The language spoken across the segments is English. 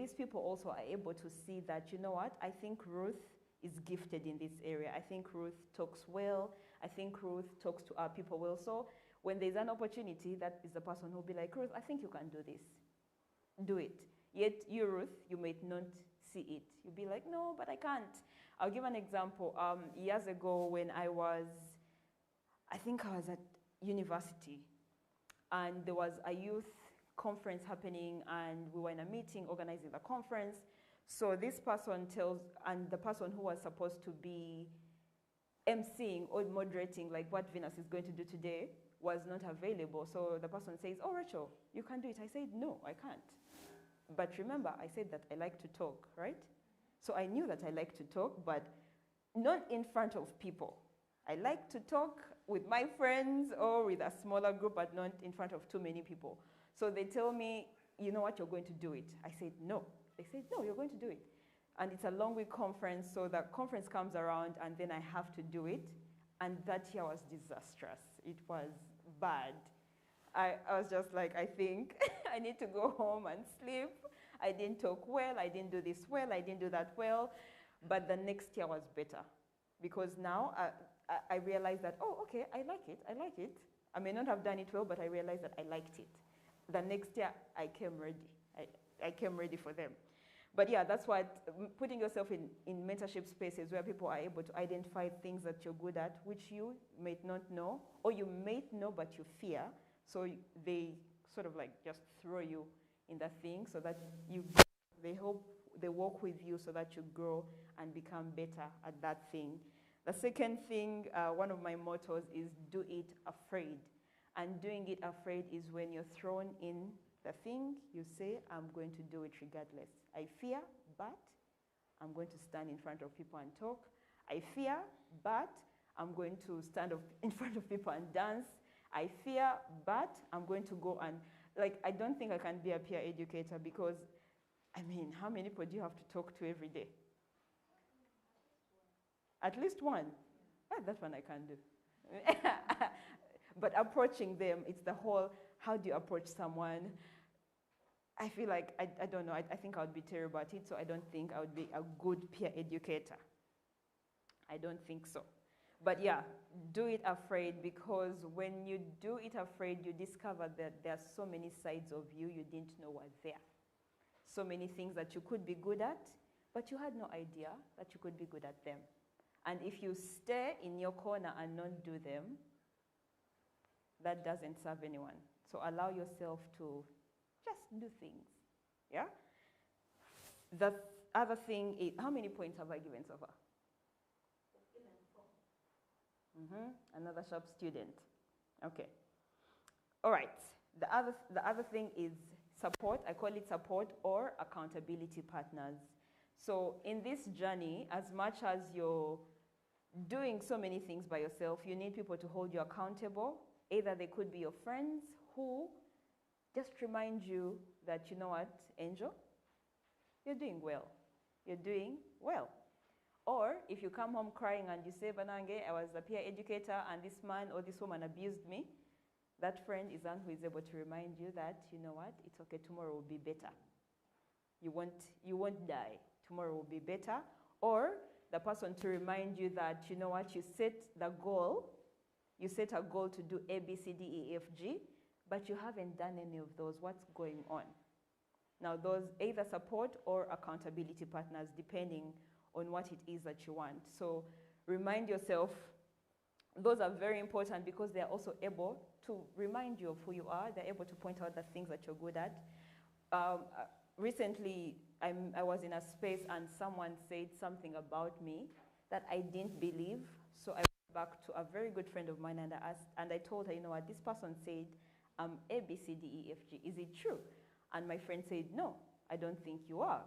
these people also are able to see that, you know what, I think Ruth is gifted in this area. I think Ruth talks well. I think Ruth talks to our people well. So when there's an opportunity, that is the person who'll be like, Ruth, I think you can do this. Do it. Yet you, Ruth, you may not see it. You'll be like, no, but I can't. I'll give an example. Years ago when I think I was at university, and there was a youth conference happening, and we were in a meeting organizing the conference. So this person and the person who was supposed to be emceeing or moderating, like what Venus is going to do today, was not available. So the person says, oh, Rachel, you can do it. I said, no, I can't. But remember, I said that I like to talk, right? So I knew that I like to talk, but not in front of people. I like to talk with my friends or with a smaller group, but not in front of too many people. So they tell me, you know what, you're going to do it. I said, no. They said, no, you're going to do it. And it's a long week conference, so the conference comes around, and then I have to do it. And that year was disastrous. It was bad. I was just like, I think I need to go home and sleep. I didn't talk well. I didn't do this well. I didn't do that well. But the next year was better, because now I realized that, oh, okay, I like it. I like it. I may not have done it well, but I realized that I liked it. The next year, I came ready. I came ready for them. But yeah, that's what putting yourself in mentorship spaces where people are able to identify things that you're good at, which you may not know, or you may know but you fear. So they sort of like just throw you in that thing so that they work with you so that you grow and become better at that thing. The second thing, one of my mottos is do it afraid. And doing it afraid is when you're thrown in the thing, you say, I'm going to do it regardless. I fear, but I'm going to stand in front of people and talk. I fear, but I'm going to stand up in front of people and dance. I fear, but I'm going to go and, like, I don't think I can be a peer educator because, I mean, how many people do you have to talk to every day? At least one. That one I can do. But approaching them, it's the whole, how do you approach someone? I feel like, I don't know, I think I would be terrible at it, so I don't think I would be a good peer educator. I don't think so. But yeah, do it afraid, because when you do it afraid, you discover that there are so many sides of you didn't know were there. So many things that you could be good at, but you had no idea that you could be good at them. And if you stay in your corner and not do them, that doesn't serve anyone. So allow yourself to just do things, yeah? The other thing is, how many points have I given so far? Another sharp student. Okay. All right. The other thing is support. I call it support or accountability partners. So in this journey, as much as you're doing so many things by yourself, you need people to hold you accountable. Either they could be your friends who just remind you that, you know what, Angel, you're doing well. You're doing well. Or if you come home crying and you say, Banange, I was a peer educator and this man or this woman abused me, that friend is one who is able to remind you that, you know what, it's okay, tomorrow will be better. You won't die. Tomorrow will be better. Or the person to remind you that, you know what, you set the goal, you set a goal to do A, B, C, D, E, F, G, but you haven't done any of those. What's going on? Now, those either support or accountability partners, depending on what it is that you want. So remind yourself, those are very important because they're also able to remind you of who you are. They're able to point out the things that you're good at. Recently, I was in a space and someone said something about me that I didn't believe. So I went back to a very good friend of mine and I asked, and I told her, you know what, this person said, A, B, C, D, E, F, G. Is it true? And my friend said, no, I don't think you are.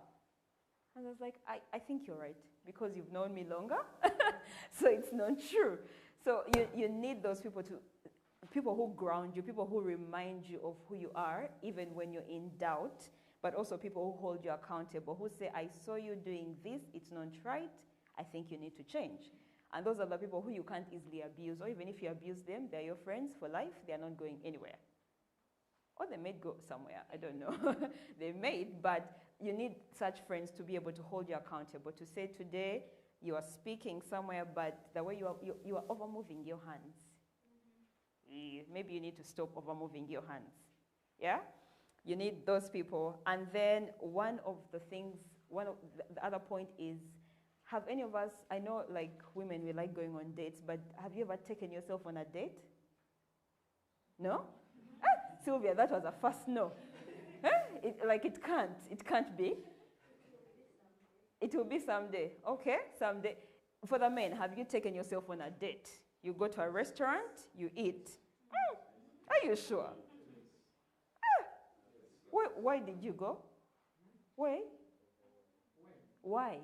And I was like, I think you're right, because you've known me longer, so it's not true. So you need those people who ground you, people who remind you of who you are, even when you're in doubt, but also people who hold you accountable, who say, I saw you doing this, it's not right, I think you need to change. And those are the people who you can't easily abuse, or even if you abuse them, they're your friends for life, they're not going anywhere. Or they may go somewhere, I don't know. They may, but you need such friends to be able to hold you accountable, to say today you are speaking somewhere, but the way you are over-moving your hands. Maybe you need to stop over-moving your hands. Yeah? You need those people. And then one of the other point is, have any of us, I know like women, we like going on dates, but have you ever taken yourself on a date? No? Sylvia, that was a first no. It can't be. It will be someday. Okay, someday. For the men, have you taken yourself on a date? You go to a restaurant, you eat. Are you sure? Why did you go? Why? Why?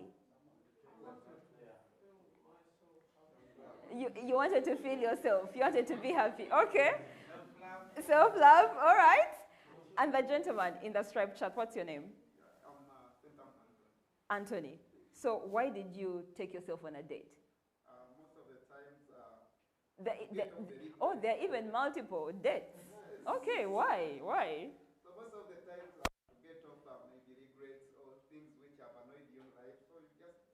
You wanted to feel yourself. You wanted to be happy. Okay. Self-love. All right. And the gentleman in the striped shirt, what's your name? Anthony. So why did you take yourself on a date? Most of the times, there are even multiple dates. Okay, why? So most of the times, get off maybe regrets or things which have annoyed you in life. So you just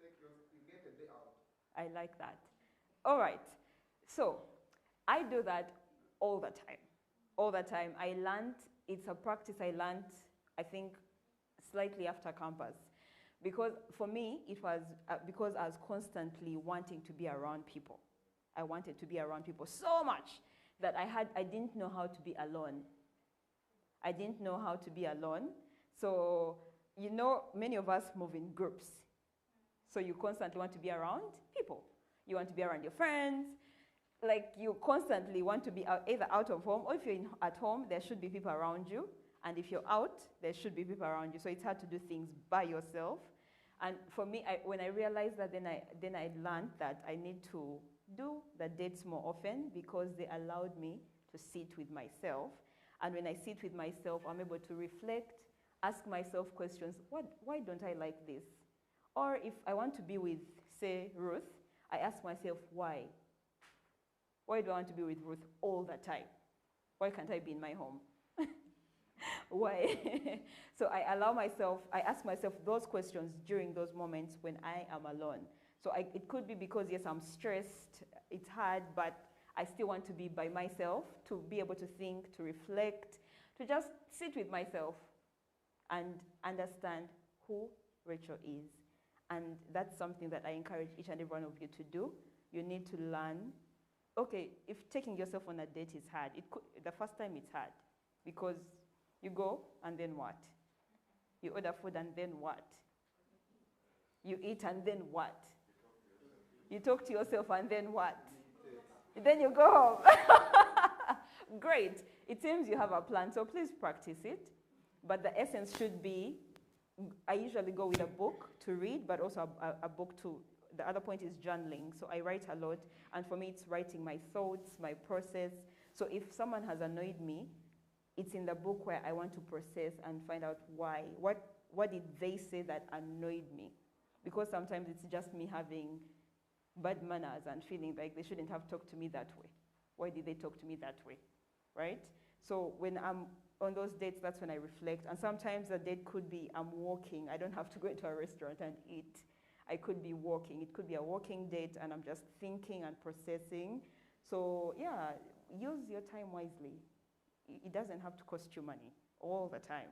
you get a day out. I like that. All right. So I do that all the time. All the time. I learned, it's a practice I learned, I think, slightly after campus. Because for me, it was because I was constantly wanting to be around people. I wanted to be around people so much that I didn't know how to be alone. I didn't know how to be alone. So, many of us move in groups. So you constantly want to be around people. You want to be around your friends. Like you constantly want to be either out of home, or if you're at home, there should be people around you. And if you're out, there should be people around you. So it's hard to do things by yourself. And for me, when I realized that, then I learned that I need to do the dates more often, because they allowed me to sit with myself. And when I sit with myself, I'm able to reflect, ask myself questions. Why don't I like this? Or if I want to be with, say, Ruth, I ask myself, why? Why do I want to be with Ruth all the time? Why can't I be in my home? Why? So I ask myself those questions during those moments when I am alone. So it could be because, yes, I'm stressed, it's hard, but I still want to be by myself, to be able to think, to reflect, to just sit with myself and understand who Rachel is. And that's something that I encourage each and every one of you to do. You need to learn. Okay, if taking yourself on a date is hard, the first time it's hard, because you go and then what? You order food and then what? You eat and then what? You talk to yourself and then what? Then you go home. Great. It seems you have a plan, so please practice it. But the essence should be, I usually go with a book to read, but also a book the other point is journaling. So I write a lot, and for me it's writing my thoughts, my process. So if someone has annoyed me, it's in the book where I want to process and find out why. What did they say that annoyed me? Because sometimes it's just me having bad manners and feeling like they shouldn't have talked to me that way. Why did they talk to me that way, right? So when I'm on those dates, that's when I reflect. And sometimes the date could be I'm walking. I don't have to go into a restaurant and eat. I could be walking. It could be a walking date, and I'm just thinking and processing. So yeah, use your time wisely. It doesn't have to cost you money all the time.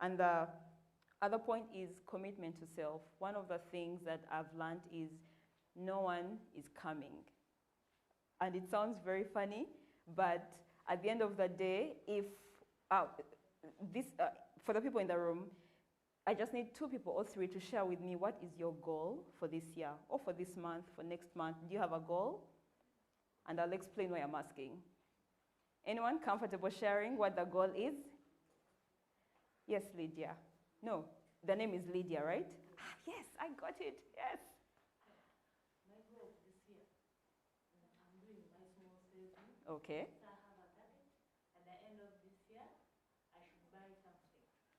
And the other point is commitment to self. One of the things that I've learned is no one is coming. And it sounds very funny, but at the end of the day, if for the people in the room, I just need 2 people or 3 to share with me what is your goal for this year, or for this month, for next month. Do you have a goal? And I'll explain why I'm asking. Anyone comfortable sharing what the goal is? Yes, Lydia. No, the name is Lydia, right? Yes, I got it. Yes. My goal this year, I'm doing my small saving. Okay. So I have a target. At the end of this year, I should buy something.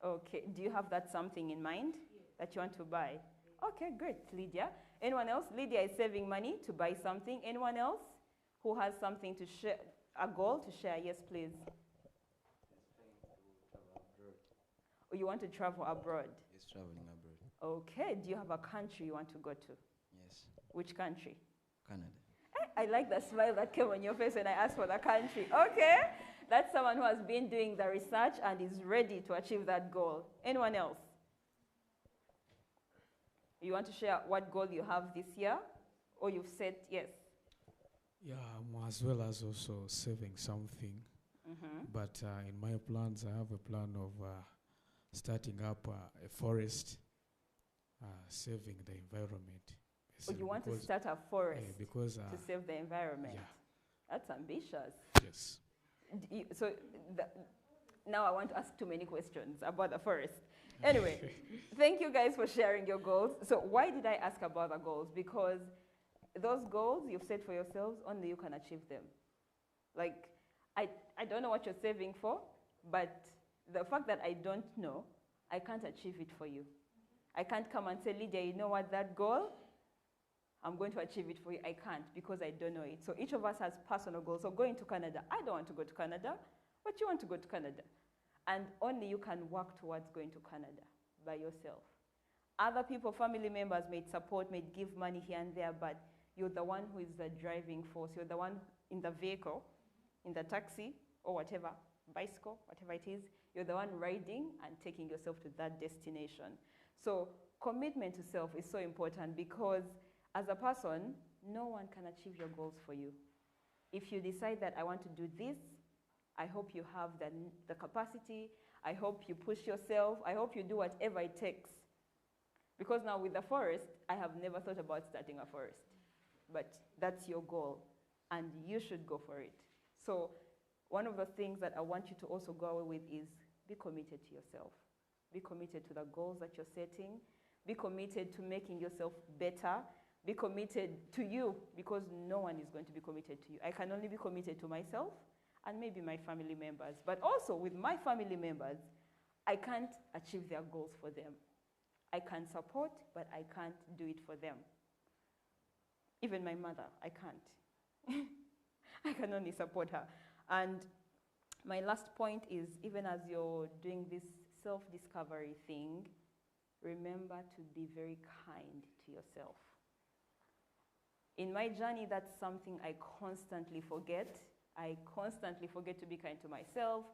Okay. Do you have that something in mind? Yes. That you want to buy? Yes. Okay, great, Lydia. Anyone else? Lydia is saving money to buy something. Anyone else who has something to share, a goal to share? Yes, please. Yes, planning to travel abroad. Or you want to travel abroad? Yes. Yes, traveling abroad. Okay, do you have a country you want to go to? Yes, Which country? Canada. I like the smile that came on your face when I asked for the country. Okay, that's someone who has been doing the research and is ready to achieve that goal. Anyone else? You want to share what goal you have this year? Or you've set, yes? Yeah, as well as also saving something. Mm-hmm. But in my plans, I have a plan of starting up a forest, saving the environment. Or you want to start a forest because to save the environment? yeah. That's ambitious. Yes. So now I want to ask too many questions about the forest. Anyway, thank you guys for sharing your goals. So why did I ask about the goals? Because those goals you've set for yourselves, only you can achieve them. Like, I don't know what you're saving for, but the fact that I don't know, I can't achieve it for you. I can't come and say, Lydia, you know what, that goal, I'm going to achieve it for you. I can't because I don't know it. So each of us has personal goals. So going to Canada, I don't want to go to Canada, but you want to go to Canada. And only you can work towards going to Canada by yourself. Other people, family members may support, may give money here and there, but you're the one who is the driving force. You're the one in the vehicle, in the taxi, or whatever, bicycle, whatever it is. You're the one riding and taking yourself to that destination. So commitment to self is so important because as a person, no one can achieve your goals for you. If you decide that I want to do this, I hope you have the capacity. I hope you push yourself. I hope you do whatever it takes. Because now with the forest, I have never thought about starting a forest. But that's your goal, and you should go for it. So one of the things that I want you to also go away with is be committed to yourself. Be committed to the goals that you're setting. Be committed to making yourself better. Be committed to you, because no one is going to be committed to you. I can only be committed to myself and maybe my family members. But also with my family members, I can't achieve their goals for them. I can support, but I can't do it for them. Even my mother, I can't. I can only support her. And my last point is, even as you're doing this self-discovery thing, remember to be very kind to yourself. In my journey, that's something I constantly forget. I constantly forget to be kind to myself.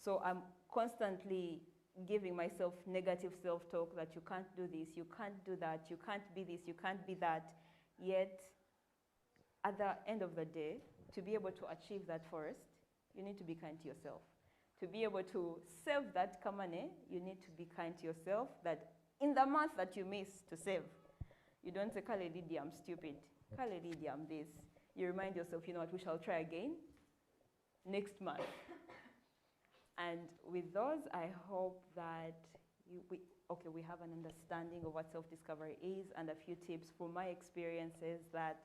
So I'm constantly giving myself negative self-talk that you can't do this, you can't do that, you can't be this, you can't be that. Yet, at the end of the day, to be able to achieve that forest, you need to be kind to yourself. To be able to save that kamane, you need to be kind to yourself, that in the month that you miss to save, you don't say, Kale Lydia, I'm stupid. Kale Lydia, I'm this. You remind yourself, you know what, we shall try again next month. And with those, I hope that we have an understanding of what self-discovery is and a few tips from my experiences that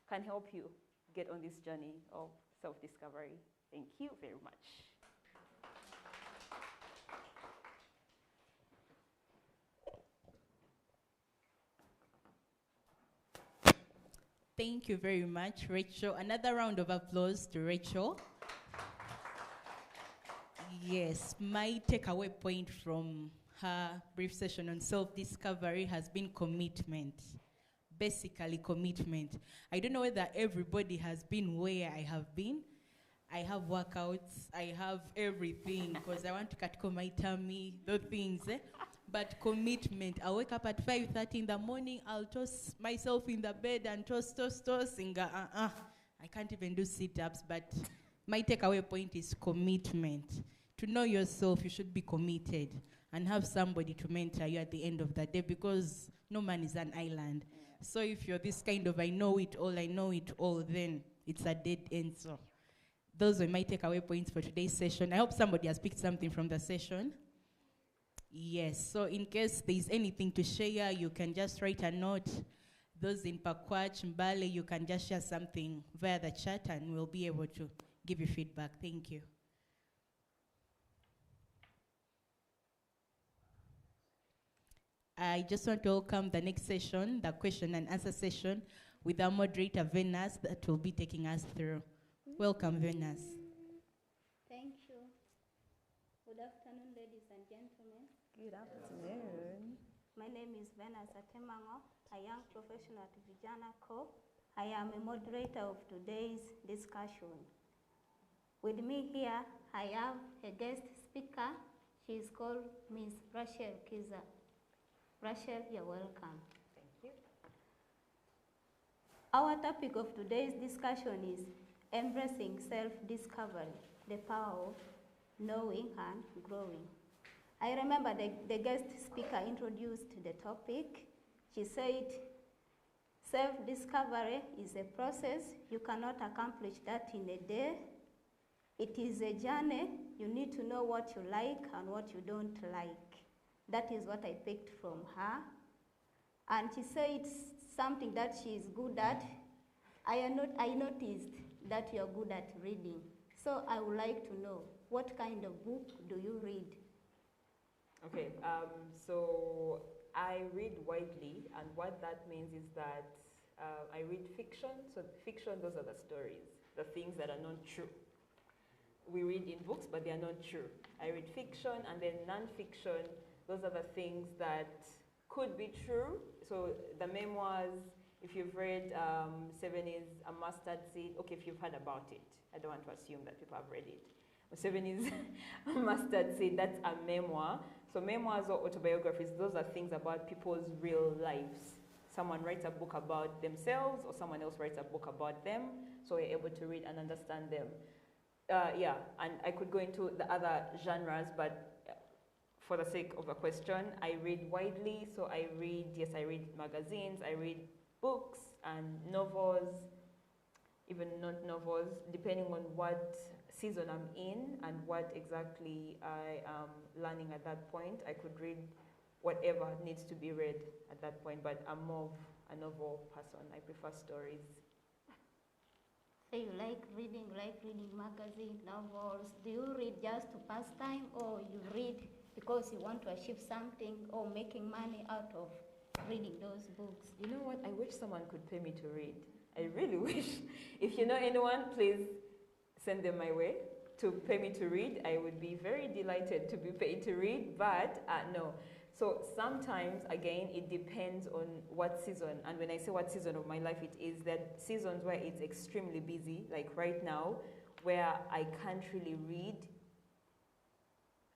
can help you get on this journey of self-discovery. Thank you very much. Thank you very much, Rachel. Another round of applause to Rachel. Yes, my takeaway point from her brief session on self-discovery has been commitment. Basically, commitment. I don't know whether everybody has been where I have been. I have workouts, I have everything, because I want to cut my tummy, those things. But commitment. I wake up at 5:30 in the morning, I'll toss myself in the bed and toss, and go, I can't even do sit-ups, but my takeaway point is commitment. To know yourself, you should be committed and have somebody to mentor you at the end of the day, because no man is an island. So if you're this kind of I know it all, then it's a dead end. So those are my takeaway points for today's session. I hope somebody has picked something from the session. Yes, so in case there's anything to share, you can just write a note. Those in Pakwach, Mbale, you can just share something via the chat and we'll be able to give you feedback. Thank you. I just want to welcome the next session, the question and answer session, with our moderator, Venus, that will be taking us through. Welcome, Venus. Thank you. Good afternoon, ladies and gentlemen. Good afternoon. My name is Vena Satemango, a young professional at Vijana Co. I am a moderator of today's discussion. With me here, I have a guest speaker. She is called Ms. Rachel Kiza. Rachel, you're welcome. Thank you. Our topic of today's discussion is embracing self-discovery, the power of knowing and growing. I remember the guest speaker introduced the topic. She said, self-discovery is a process. You cannot accomplish that in a day. It is a journey. You need to know what you like and what you don't like. That is what I picked from her. And she said something that she is good at. I noticed that you are good at reading. So I would like to know, what kind of book do you read? Okay, so I read widely, and what that means is that I read fiction. So fiction, those are the stories, the things that are not true. We read in books, but they are not true. I read fiction, and then non-fiction, those are the things that could be true. So the memoirs, if you've read Seven is a Mustard Seed, okay, if you've heard about it. I don't want to assume that people have read it. Seven is a Mustard Seed, that's a memoir. So memoirs or autobiographies, those are things about people's real lives. Someone writes a book about themselves, or someone else writes a book about them, so we're able to read and understand them. Yeah, and I could go into the other genres, but for the sake of a question, I read widely. So I read magazines, I read books and novels, even not novels, depending on what season I'm in and what exactly I am learning at that point. I could read whatever needs to be read at that point, but I'm more of a novel person. I prefer stories. So you like reading magazines, novels. Do you read just to pass time, or you read because you want to achieve something, or making money out of reading those books? You know what? I wish someone could pay me to read. I really wish. If you know anyone, please send them my way to pay me to read. I would be very delighted to be paid to read, but no. So sometimes, again, it depends on what season. And when I say what season of my life it is, that seasons where it's extremely busy, like right now, where I can't really read.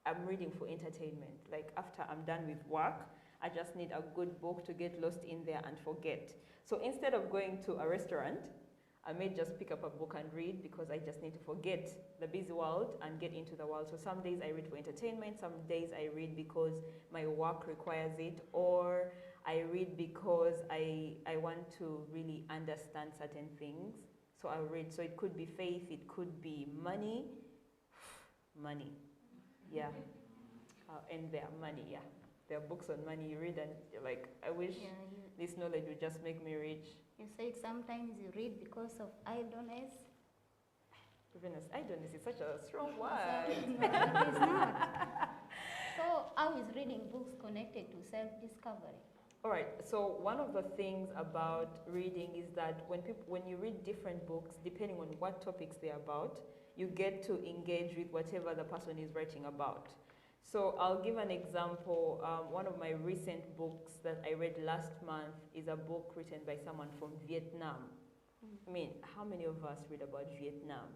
I'm reading for entertainment. Like after I'm done with work, I just need a good book to get lost in there and forget. So instead of going to a restaurant, I may just pick up a book and read because I just need to forget the busy world and get into the world. So some days I read for entertainment, some days I read because my work requires it, or I read because I want to really understand certain things. So I read. So it could be faith, it could be money. Money, yeah. And there are money, yeah. There are books on money you read and you're like, I wish this knowledge would just make me rich. You said sometimes you read because of idleness. Idleness is such a strong word. It is not. So how is reading books connected to self-discovery? All right, so one of the things about reading is that when you read different books, depending on what topics they're about, you get to engage with whatever the person is writing about. So I'll give an example. One of my recent books that I read last month is a book written by someone from Vietnam. I mean, how many of us read about Vietnam?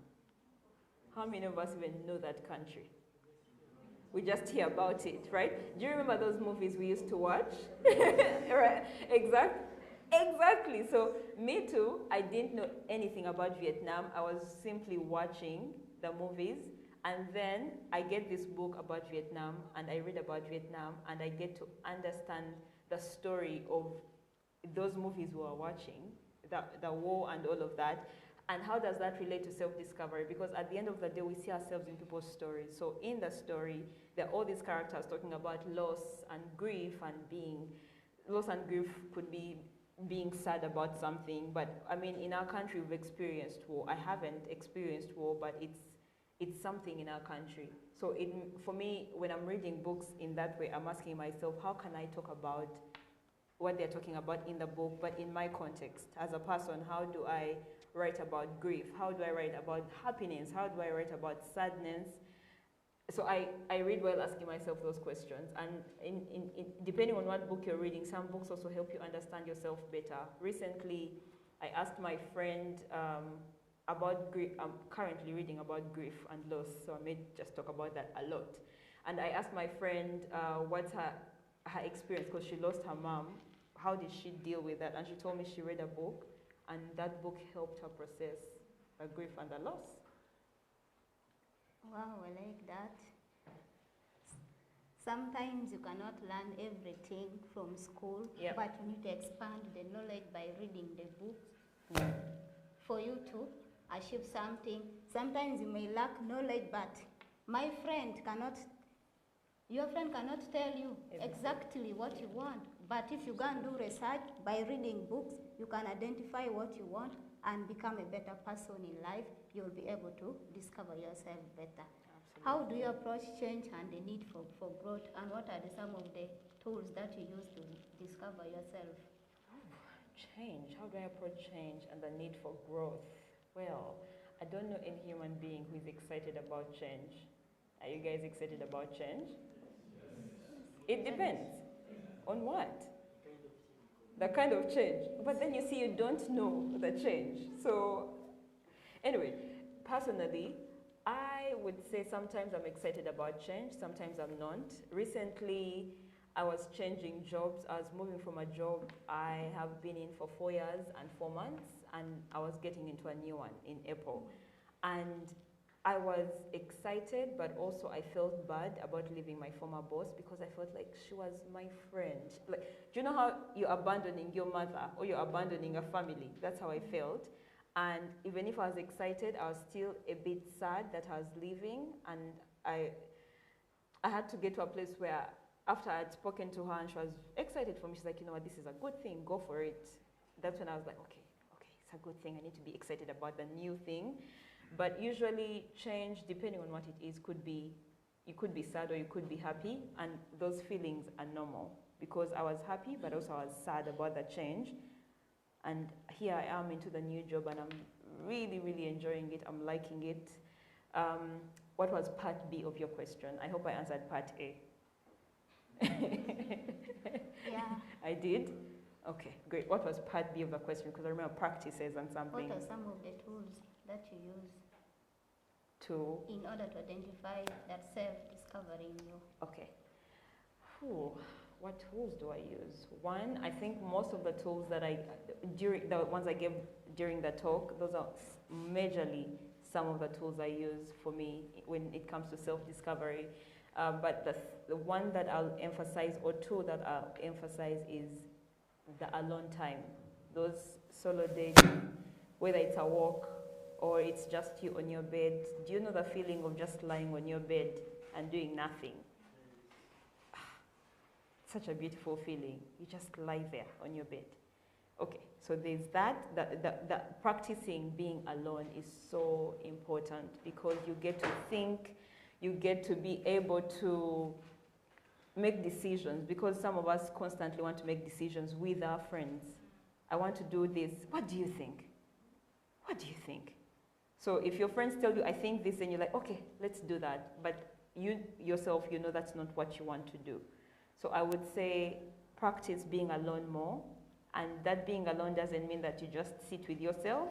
How many of us even know that country? We just hear about it, right? Do you remember those movies we used to watch? Right, exactly. So me too, I didn't know anything about Vietnam. I was simply watching the movies. And then I get this book about Vietnam, and I read about Vietnam, and I get to understand the story of those movies we were watching, the war and all of that, and how does that relate to self-discovery? Because at the end of the day, we see ourselves in people's stories. So in the story, there are all these characters talking about loss and grief, and loss and grief could be being sad about something, but I mean, in our country, we've experienced war. I haven't experienced war, but it's something in our country. So for me, when I'm reading books in that way, I'm asking myself, how can I talk about what they're talking about in the book, but in my context? As a person, how do I write about grief? How do I write about happiness? How do I write about sadness? so I read while asking myself those questions. And depending on what book you're reading, some books also help you understand yourself better. Recently, I asked my friend about grief. I'm currently reading about grief and loss, so I may just talk about that a lot. And I asked my friend what's her experience, because she lost her mom. How did she deal with that? And she told me she read a book, and that book helped her process the grief and the loss. Wow, I like that. Sometimes you cannot learn everything from school, Yep. but you need to expand the knowledge by reading the books for you to achieve something. Sometimes you may lack knowledge, but your friend cannot tell you exactly what you want. But if you go and do research by reading books, you can identify what you want and become a better person in life. You'll be able to discover yourself better. Absolutely. How do you approach change and the need for growth, and what are some of the tools that you use to discover yourself? Change. How do I approach change and the need for growth? Well, I don't know any human being who is excited about change. Are you guys excited about change? It depends. On what? The kind of change. But then you see, you don't know the change. So, anyway, personally, I would say sometimes I'm excited about change, sometimes I'm not. Recently, I was changing jobs. I was moving from a job I have been in for 4 years and 4 months, and I was getting into a new one in April. And I was excited, but also I felt bad about leaving my former boss, because I felt like she was my friend. Like, do you know how you're abandoning your mother or you're abandoning a family? That's how I felt. And even if I was excited, I was still a bit sad that I was leaving. And I had to get to a place where, after I had spoken to her and she was excited for me, she's like, you know what, this is a good thing, go for it. That's when I was like, okay, it's a good thing. I need to be excited about the new thing. But usually change, depending on what it is, you could be sad or you could be happy, and those feelings are normal, because I was happy, but also I was sad about the change. And here I am into the new job, and I'm really, really enjoying it. I'm liking it. What was part B of your question? I hope I answered part A. Yeah. I did? Okay, great. What was part B of the question? Because I remember practices and something. What are some of the tools that you use in order to identify that self-discovery in you? Okay. What tools do I use? One, I think most of the tools that the ones I gave during the talk, those are majorly some of the tools I use for me when it comes to self-discovery. But the one that I'll emphasize, or two that I'll emphasize, is the alone time. Those solo days, whether it's a walk or it's just you on your bed. Do you know the feeling of just lying on your bed and doing nothing? Such a beautiful feeling. You just lie there on your bed. Okay, so there's that. The practicing being alone is so important, because you get to think, you get to be able to make decisions, because some of us constantly want to make decisions with our friends. I want to do this. What do you think? What do you think? So if your friends tell you, I think this, and you're like, okay, let's do that. But you yourself, you know that's not what you want to do. So I would say practice being alone more. And that being alone doesn't mean that you just sit with yourself.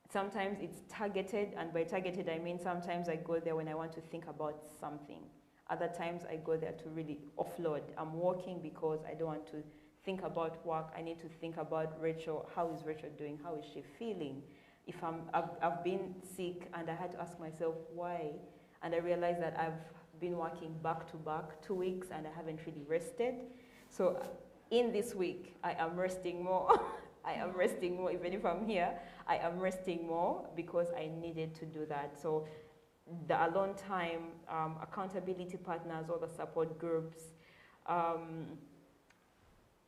Sometimes it's targeted, and by targeted I mean sometimes I go there when I want to think about something. Other times I go there to really offload. I'm walking because I don't want to think about work. I need to think about Rachel. How is Rachel doing? How is she feeling? If I've been sick and I had to ask myself why, and I realized that I've been working back to back 2 weeks and I haven't really rested. So in this week, I am resting more. I am resting more. Even if I'm here, I am resting more because I needed to do that. So the alone time, accountability partners, all the support groups,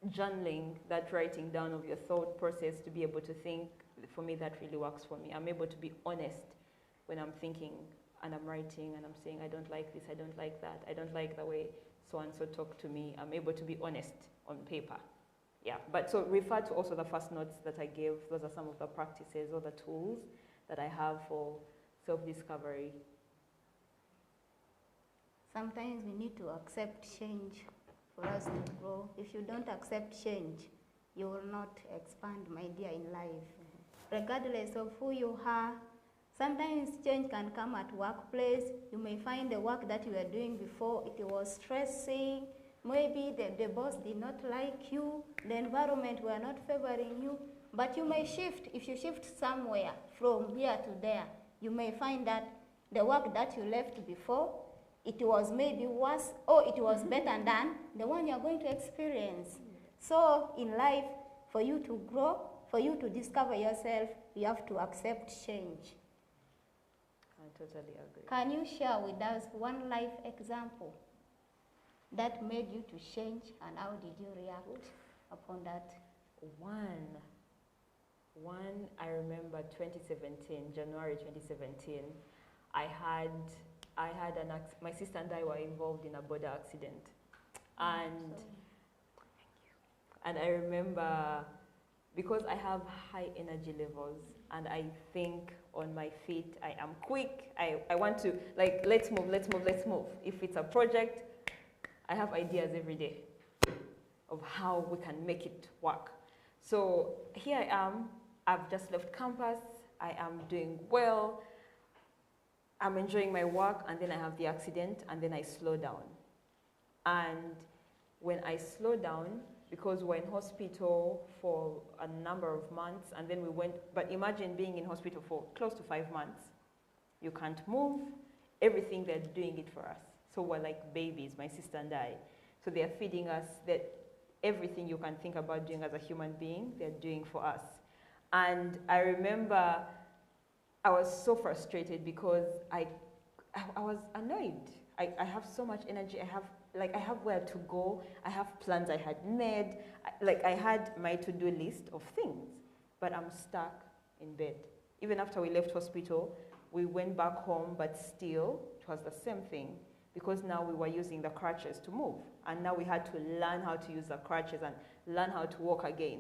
journaling, that writing down of your thought process to be able to think, for me, that really works for me. I'm able to be honest when I'm thinking and I'm writing and I'm saying, I don't like this, I don't like that, I don't like the way so-and-so talk to me. I'm able to be honest on paper. Yeah, but so refer to also the first notes that I gave. Those are some of the practices or the tools that I have for self-discovery. Sometimes we need to accept change for us to grow. If you don't accept change, you will not expand, my dear, in life. Regardless of who you are, sometimes change can come at workplace. You may find the work that you were doing before, it was stressing. Maybe the boss did not like you, the environment were not favoring you, but you may shift. If you shift somewhere from here to there, you may find that the work that you left before, it was maybe worse or it was better than the one you're going to experience. So in life, for you to grow, for you to discover yourself, you have to accept change. I totally agree. Can you share with us one life example that made you to change, and how did you react upon that? One, I remember 2017, January 2017, I had my sister and I were involved in a border accident. And I remember, because I have high energy levels and I think on my feet, I am quick, I want to, like, let's move. If it's a project, I have ideas every day of how we can make it work. So here I am, I've just left campus, I am doing well, I'm enjoying my work, and then I have the accident, and then I slow down. And when I slow down, because we're in hospital for a number of months, and then we went, but imagine being in hospital for close to 5 months. You can't move, everything, they're doing it for us. So we're like babies, my sister and I. So they're feeding us that everything you can think about doing as a human being, they're doing for us. And I remember I was so frustrated because I was annoyed. I have so much energy, I have where to go, I have plans I had made, I had my to-do list of things, but I'm stuck in bed. Even after we left hospital, we went back home, but still, it was the same thing, because now we were using the crutches to move, and now we had to learn how to use the crutches and learn how to walk again.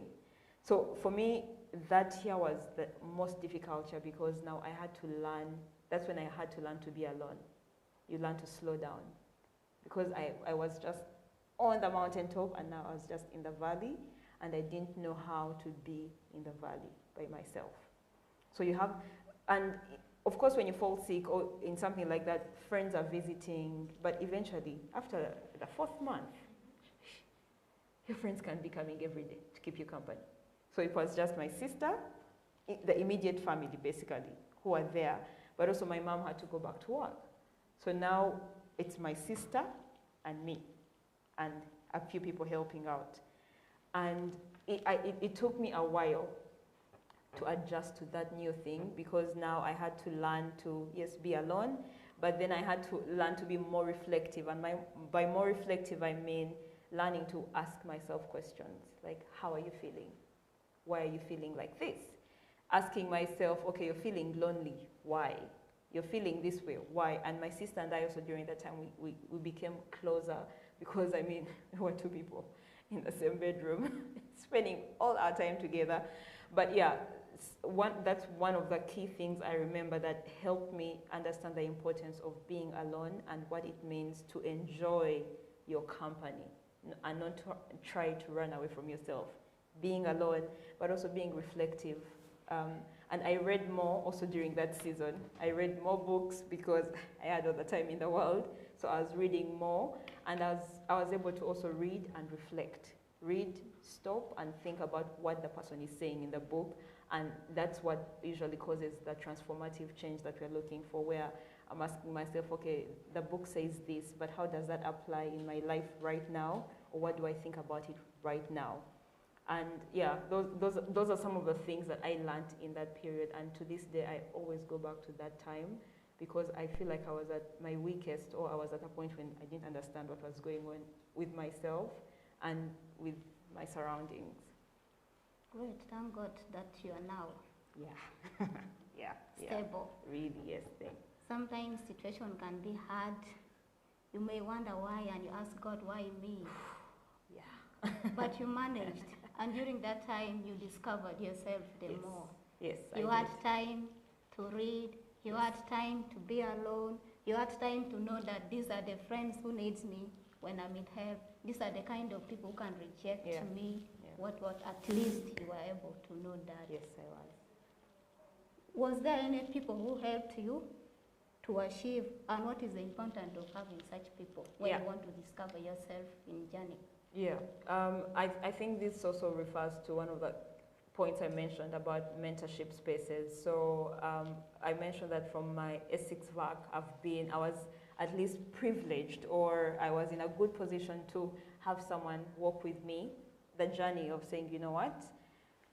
So for me, that year was the most difficult year, because now I had to learn, that's when I had to learn to be alone. You learn to slow down. Because I was just on the mountaintop, and now I was just in the valley, and I didn't know how to be in the valley by myself. So you have, and of course when you fall sick or in something like that, friends are visiting, but eventually, after the 4th month, your friends can be coming every day to keep you company. So it was just my sister, the immediate family basically, who were there, but also my mom had to go back to work. So now it's my sister and me, and a few people helping out. And it took me a while to adjust to that new thing, because now I had to learn to, yes, be alone, but then I had to learn to be more reflective. And by more reflective, I mean learning to ask myself questions, like, how are you feeling? Why are you feeling like this? Asking myself, okay, you're feeling lonely, why? You're feeling this way, why? And my sister and I also, during that time, we became closer, because, I mean, we were 2 people in the same bedroom, spending all our time together. But yeah, that's one of the key things I remember that helped me understand the importance of being alone and what it means to enjoy your company and not to try to run away from yourself. Being alone, but also being reflective. And I read more also during that season. I read more books because I had all the time in the world. So I was reading more, and I was able to also read and reflect. Read, stop, and think about what the person is saying in the book. And that's what usually causes the transformative change that we're looking for, where I'm asking myself, okay, the book says this, but how does that apply in my life right now? Or what do I think about it right now? And yeah, those are some of the things that I learned in that period. And to this day, I always go back to that time, because I feel like I was at my weakest, or I was at a point when I didn't understand what was going on with myself and with my surroundings. Great, thank God that you are now Yeah. stable. Really, yes, thanks. Sometimes situation can be hard. You may wonder why, and you ask God, why me? Yeah. But you managed, and during that time, you discovered yourself the more. Yes, You I had did. time to read, you had time to be alone, You had time to know that these are the friends who needs me when I'm in help. These are the kind of people who can reject Yeah. me. Yeah. What, at least you were able to know that. Yes, I was. Was there any people who helped you to achieve, and what is the importance of having such people when Yeah. you want to discover yourself in journey? Yeah, I think this also refers to one of the points I mentioned about mentorship spaces. So I mentioned that from my S6 VAC, I was at least privileged, or I was in a good position to have someone walk with me the journey of saying, you know what,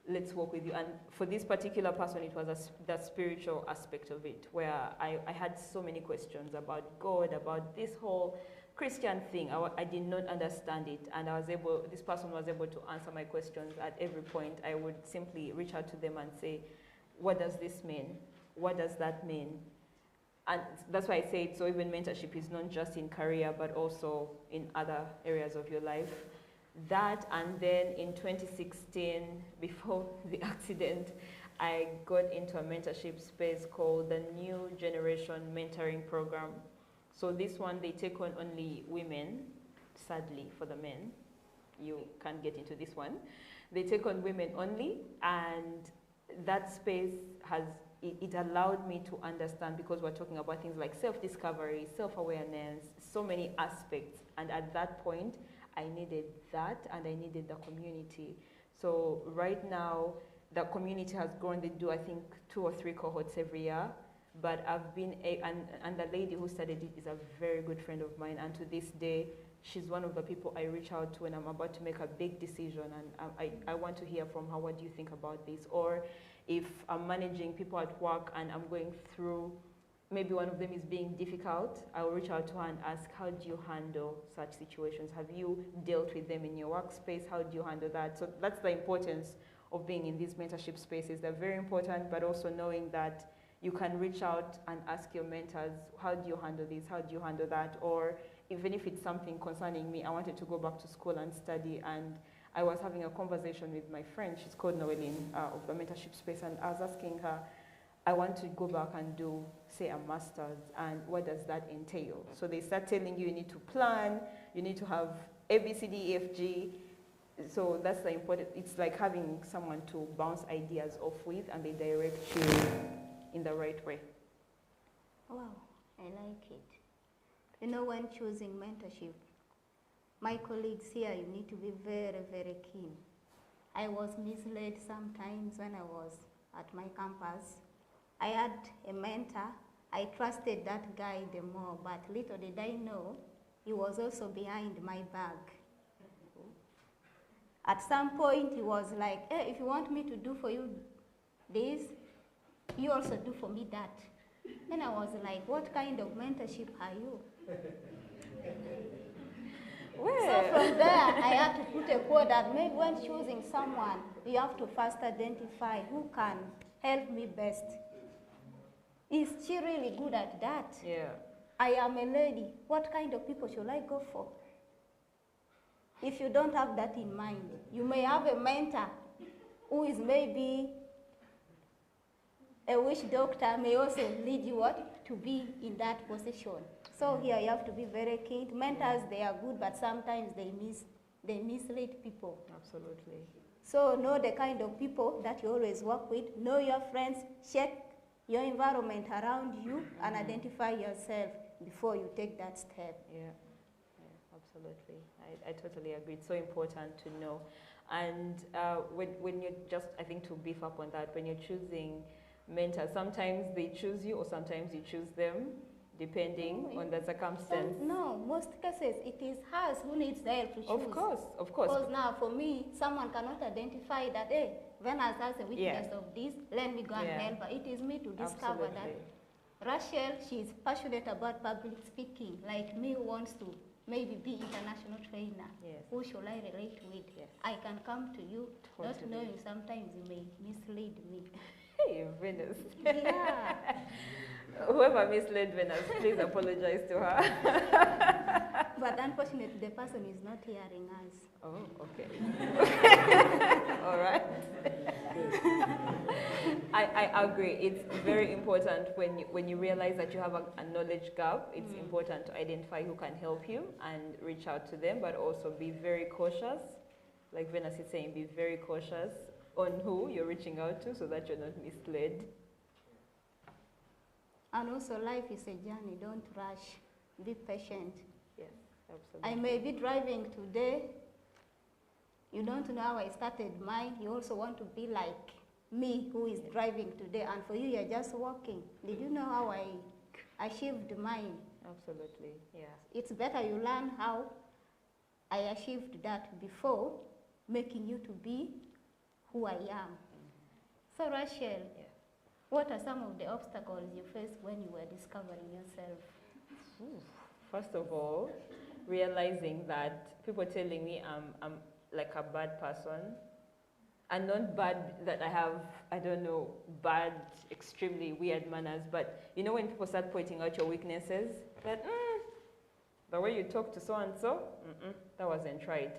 let's walk with you. And for this particular person, it was the spiritual aspect of it, where I had so many questions about God, about this whole Christian thing. I did not understand it, and this person was able to answer my questions at every point. I would simply reach out to them and say, what does this mean? What does that mean? And that's why I say it, so even mentorship is not just in career, but also in other areas of your life. That, and then in 2016, before the accident, I got into a mentorship space called the New Generation Mentoring Program. So this one, they take on only women. Sadly, for the men, you can't get into this one. They take on women only, and that space it allowed me to understand, because we're talking about things like self-discovery, self-awareness, so many aspects. And at that point, I needed that, and I needed the community. So right now, the community has grown. They do, I think, 2 or 3 cohorts every year. But I've been, and the lady who started it is a very good friend of mine. And to this day, she's one of the people I reach out to when I'm about to make a big decision. And I want to hear from her, what do you think about this? Or if I'm managing people at work and I'm going through, maybe one of them is being difficult, I'll reach out to her and ask, how do you handle such situations? Have you dealt with them in your workspace? How do you handle that? So that's the importance of being in these mentorship spaces. They're very important, but also knowing that you can reach out and ask your mentors, how do you handle this? How do you handle that? Or even if it's something concerning me, I wanted to go back to school and study, and I was having a conversation with my friend, she's called Noeline, of the mentorship space, and I was asking her, I want to go back and do, say, a master's, and what does that entail? So they start telling you need to plan, you need to have A, B, C, D, E, F, G. So that's the important, it's like having someone to bounce ideas off with, and they direct you in the right way. Wow, I like it. You know, when choosing mentorship, my colleagues here, you need to be very, very keen. I was misled sometimes when I was at my campus. I had a mentor. I trusted that guy the more, but little did I know, he was also behind my back. At some point, he was like, hey, if you want me to do for you this, you also do for me that. Then I was like, what kind of mentorship are you? So from there, I had to put a quote that maybe when choosing someone, you have to first identify who can help me best. Is she really good at that? Yeah. I am a lady. What kind of people should I go for? If you don't have that in mind, you may have a mentor who is maybe a witch doctor, may also lead you what? To be in that position. So here you have to be very keen. Mentors, they are good, but sometimes they mislead people. Absolutely. So know the kind of people that you always work with. Know your friends. Check your environment around you and identify yourself before you take that step. Yeah, absolutely. I totally agree. It's so important to know. And when you just, I think to beef up on that, when you're choosing mentors, sometimes they choose you or sometimes you choose them, depending on the circumstance. No, most cases it is us who needs the help to choose. Of course. Because now for me, someone cannot identify that, hey, Venus has a weakness of this, let me go and help her. It is me to discover that. Rachel, she's passionate about public speaking, like me, who wants to maybe be international trainer. Yes. Who should I relate with? Yes. I can come to you, not Totally. knowing sometimes you may mislead me. Hey, Venus. Yeah. Whoever misled Venus, please apologize to her. But unfortunately, the person is not hearing us. Oh, okay. All right. I agree. It's very important when you realize that you have a knowledge gap. It's important to identify who can help you and reach out to them, but also be very cautious. Like Venus is saying, be very cautious on who you're reaching out to so that you're not misled. And also, life is a journey. Don't rush. Be patient. Yes, absolutely. I may be driving today. You don't know how I started mine. You also want to be like me who is driving today. And for you, you're just walking. Did you know how I achieved mine? Absolutely, yeah. It's better you learn how I achieved that before making you to be who I am. So Rachel, what are some of the obstacles you faced when you were discovering yourself? First of all, realizing that people telling me I'm like a bad person, and not bad that I have, I don't know, bad, extremely weird manners, but you know when people start pointing out your weaknesses, that the way you talk to so-and-so, that wasn't right.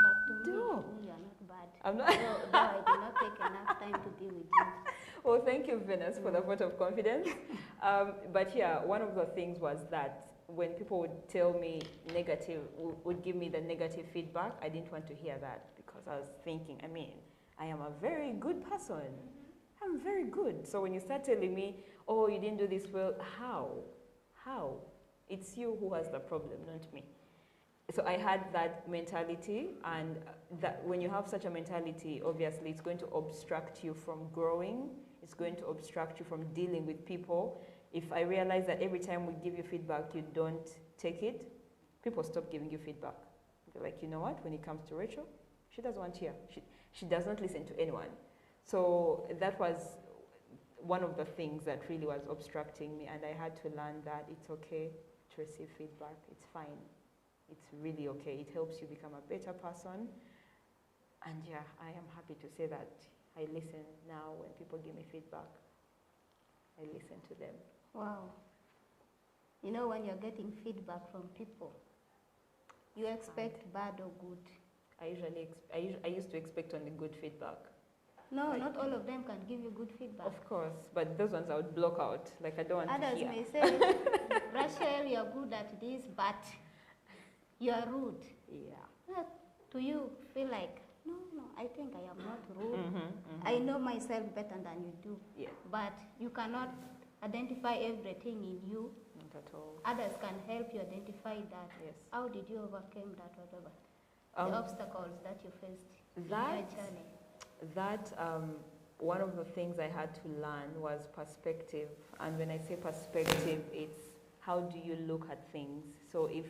But to me, No. you are not bad. I'm not. Though I did not take enough time to be with you. Well, thank you, Venus, for the vote of confidence. But yeah, one of the things was that when people would tell me negative, would give me the negative feedback, I didn't want to hear that because I was thinking, I mean, I am a very good person. I'm very good. So when you start telling me, oh, you didn't do this well, how? How? It's you who has the problem, not me. So I had that mentality, and that when you have such a mentality, obviously it's going to obstruct you from growing. It's going to obstruct you from dealing with people. If I realize that every time we give you feedback, you don't take it, people stop giving you feedback. They're like, you know what, when it comes to Rachel, she doesn't want to hear. She does not listen to anyone. So that was one of the things that really was obstructing me, and I had to learn that it's okay to receive feedback. It's fine. It's really okay. It helps you become a better person. And yeah, I am happy to say that I listen now when people give me feedback. I listen to them. Wow. You know, when you're getting feedback from people, you expect bad or good. I used to expect only good feedback. No, not all of them can give you good feedback. Of course, but those ones I would block out. Like I don't want Others to hear. may say, Rachel, you're good at this, but you're rude. Yeah. Do you feel like, no, I think I am not rude. I know myself better than you do. Yeah. But you cannot identify everything in you. Not at all. Others can help you identify that. Yes. How did you overcome that, whatever? Um, The obstacles that you faced in your that journey. one of the things I had to learn was perspective. And when I say perspective, it's how do you look at things. So if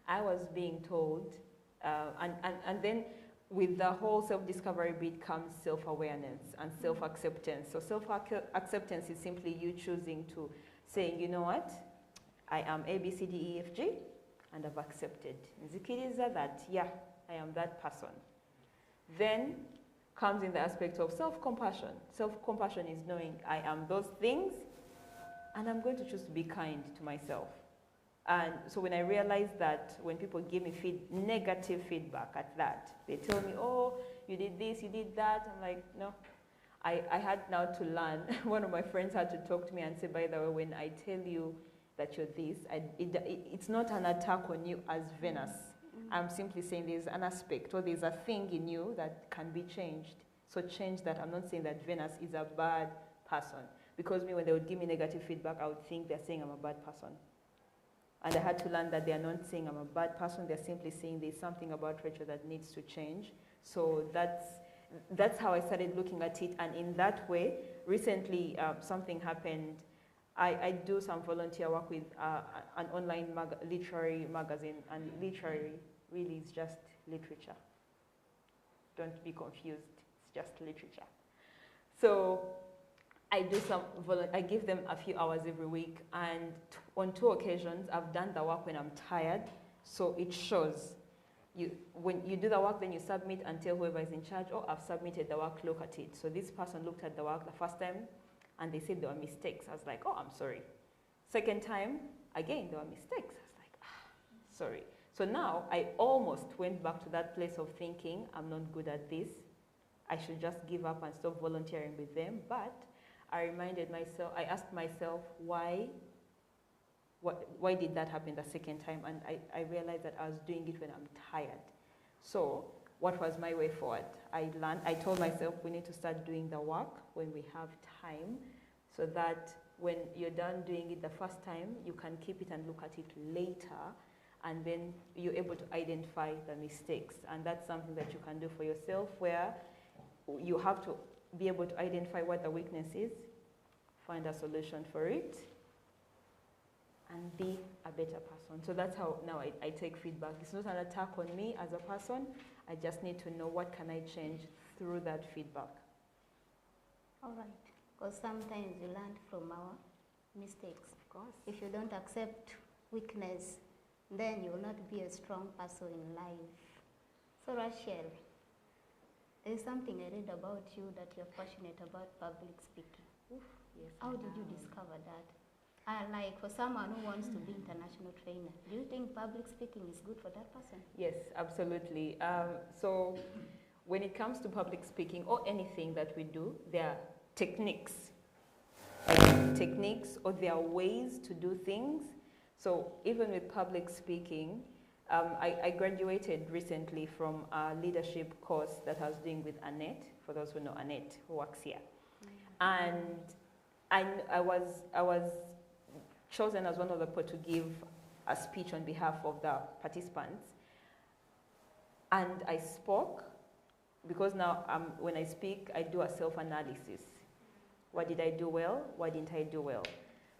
I was being told, and then with the whole self-discovery bit comes self-awareness and self-acceptance. So self-acceptance is simply you choosing to saying, you know what, I am A, B, C, D, E, F, G, and I've accepted. Nzikiriza that, yeah, I am that person. Then comes in the aspect of self-compassion. Self-compassion is knowing I am those things, and I'm going to choose to be kind to myself. And so when I realized that when people give me negative feedback at that, they tell me, oh, you did this, you did that. I'm like, no. I had now to learn. One of my friends had to talk to me and say, by the way, when I tell you that you're this, it's not an attack on you as Venus. I'm simply saying there's an aspect or there's a thing in you that can be changed. So change that. I'm not saying that Venus is a bad person. Because me, when they would give me negative feedback, I would think they're saying I'm a bad person. And I had to learn that they are not saying I'm a bad person. They're simply saying there's something about Rachel that needs to change. So that's how I started looking at it. And in that way, recently something happened. I do some volunteer work with an online literary magazine, and literary really is just literature. Don't be confused, it's just literature. So I give them a few hours every week, and on 2 occasions I've done the work when I'm tired, so it shows. When you do the work, then you submit and tell whoever is in charge, oh, I've submitted the work, look at it. So this person looked at the work the first time, and they said there were mistakes. I was like, oh, I'm sorry. Second time, again, there were mistakes. I was like, sorry. So now I almost went back to that place of thinking, I'm not good at this. I should just give up and stop volunteering with them. But I asked myself, why did that happen the second time? And I realized that I was doing it when I'm tired. So what was my way forward? I told myself we need to start doing the work when we have time, so that when you're done doing it the first time, you can keep it and look at it later, and then you're able to identify the mistakes. And that's something that you can do for yourself, where you have to be able to identify what the weakness is, find a solution for it, and be a better person. So that's how now I take feedback. It's not an attack on me as a person. I just need to know what can I change through that feedback. All right, because sometimes you learn from our mistakes. Of course. If you don't accept weakness, then you will not be a strong person in life. So Rachel, there is something I read about you that you're passionate about public speaking. Oof, yes. How did you discover that? Like for someone who wants to be international trainer, do you think public speaking is good for that person? Yes, absolutely. So when it comes to public speaking or anything that we do, there are techniques. Techniques, or there are ways to do things. So even with public speaking, I graduated recently from a leadership course that I was doing with Annette, for those who know Annette, who works here. And I was chosen as one of the people to give a speech on behalf of the participants. And I spoke, because now when I speak, I do a self-analysis. What did I do well? What didn't I do well?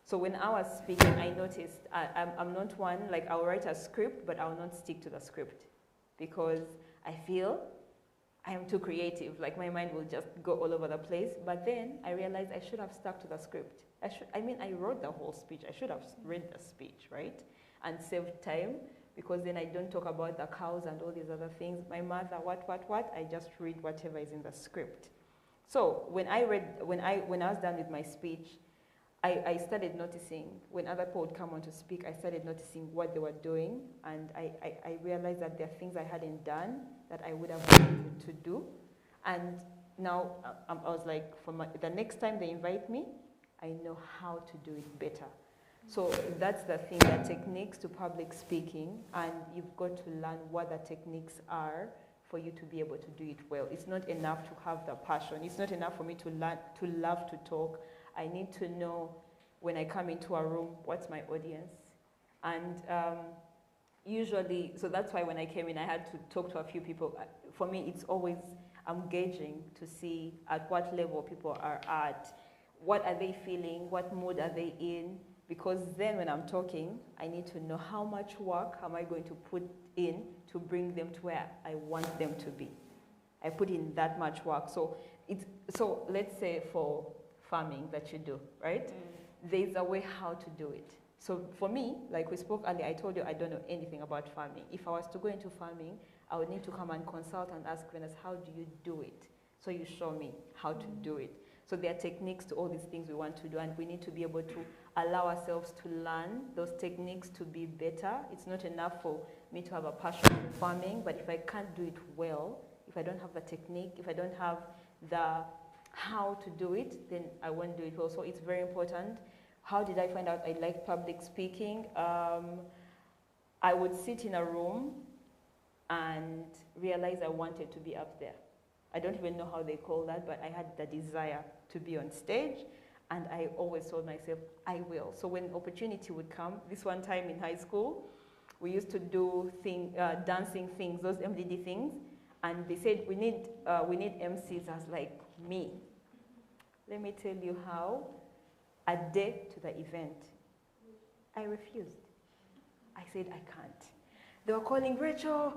So when I was speaking, I noticed I'm not one, like I'll write a script, but I'll not stick to the script, because I feel I am too creative. Like my mind will just go all over the place. But then I realized I should have stuck to the script. I wrote the whole speech. I should have read the speech, right? And saved time, because then I don't talk about the cows and all these other things. My mother, what, I just read whatever is in the script. So when I was done with my speech, I started noticing, when other people would come on to speak, I started noticing what they were doing, and I realized that there are things I hadn't done that I would have wanted to do. And now I was like, the next time they invite me, I know how to do it better. So that's the thing, the techniques to public speaking, and you've got to learn what the techniques are for you to be able to do it well. It's not enough to have the passion. It's not enough for me to love to talk. I need to know when I come into a room, what's my audience? And usually, so that's why when I came in, I had to talk to a few people. For me, it's always, I'm gauging to see at what level people are at. What are they feeling? What mood are they in? Because then when I'm talking, I need to know how much work am I going to put in to bring them to where I want them to be. I put in that much work. So let's say for farming that you do, right? There's a way how to do it. So for me, like we spoke earlier, I told you I don't know anything about farming. If I was to go into farming, I would need to come and consult and ask Venus, how do you do it? So you show me how to do it. So there are techniques to all these things we want to do, and we need to be able to allow ourselves to learn those techniques to be better. It's not enough for me to have a passion for farming, but if I can't do it well, if I don't have the technique, if I don't have the how to do it, then I won't do it well. So it's very important. How did I find out I liked public speaking? I would sit in a room and realize I wanted to be up there. I don't even know how they call that, but I had the desire to be on stage, and I always told myself, I will. So when opportunity would come, this one time in high school, we used to do dancing things, those MDD things, and they said, we need MCs. I was like, me. Let me tell you how. A day to the event, I refused. I said, I can't. They were calling, Rachel.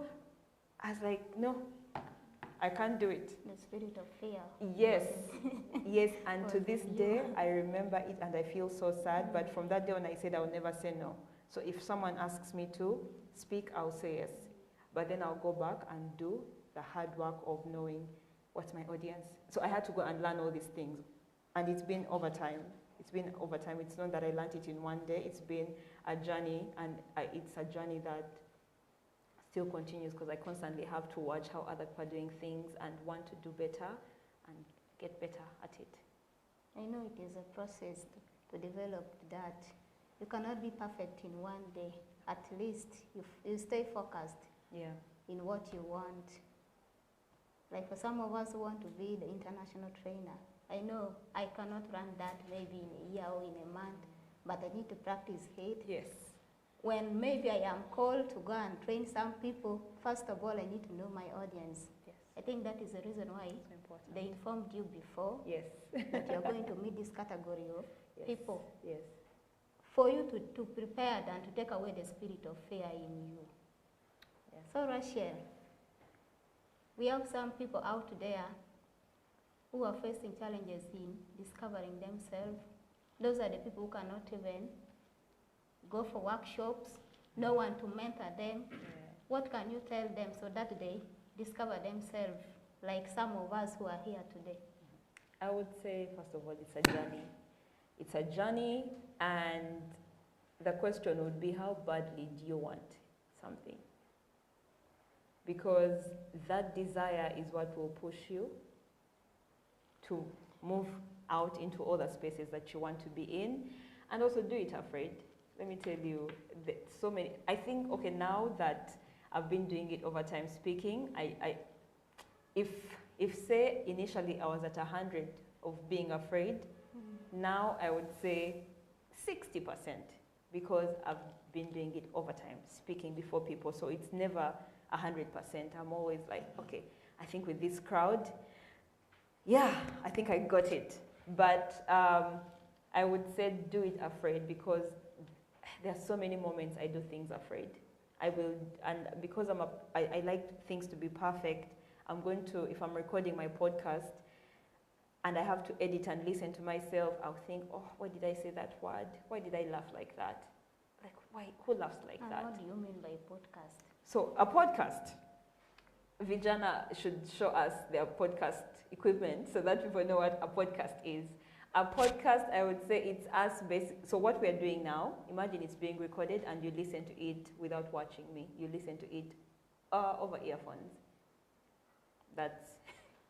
I was like, no, I can't do it. The spirit of fear. Yes, yes, and to this day, I remember it and I feel so sad, but from that day on, I said I'll never say no. So if someone asks me to speak, I'll say yes. But then I'll go back and do the hard work of knowing what's my audience. So I had to go and learn all these things, and it's been over time. It's been over time. It's not that I learned it in one day. It's been a journey, and it's a journey that still continues because I constantly have to watch how other people are doing things and want to do better and get better at it. I know it is a process to develop that. You cannot be perfect in one day. At least you stay focused Yeah. in what you want. Like for some of us who want to be the international trainer, I know I cannot run that maybe in a year or in a month, but I need to practice it. Yes. When maybe I am called to go and train some people, first of all, I need to know my audience. Yes. I think that is the reason why So important. they informed you before Yes. that you're going to meet this category of Yes. people. Yes. For you to prepare and to take away the spirit of fear in you. Yeah. So Rachel, we have some people out there who are facing challenges in discovering themselves. Those are the people who cannot even go for workshops, no one to mentor them. Yeah. What can you tell them so that they discover themselves, like some of us who are here today? I would say, first of all, it's a journey. It's a journey, and the question would be, how badly do you want something? Because that desire is what will push you to move out into other spaces that you want to be in, and also do it afraid. Let me tell you, so many, I think, okay, now that I've been doing it over time speaking, if say initially I was at 100 of being afraid, now I would say 60%, because I've been doing it over time, speaking before people, so it's never 100%. I'm always like, okay, I think with this crowd, yeah, I think I got it. But I would say do it afraid, because there are so many moments I do things afraid. I will, and because I like things to be perfect, I'm going to, if I'm recording my podcast and I have to edit and listen to myself, I'll think, oh, why did I say that word? Why did I laugh like that? Like, why, who laughs like And that? what do you mean by podcast? So a podcast, Vijana should show us their podcast equipment so that people know what a podcast is. A podcast, I would say it's us so what we're doing now, imagine it's being recorded and you listen to it without watching me. You listen to it over earphones. That's,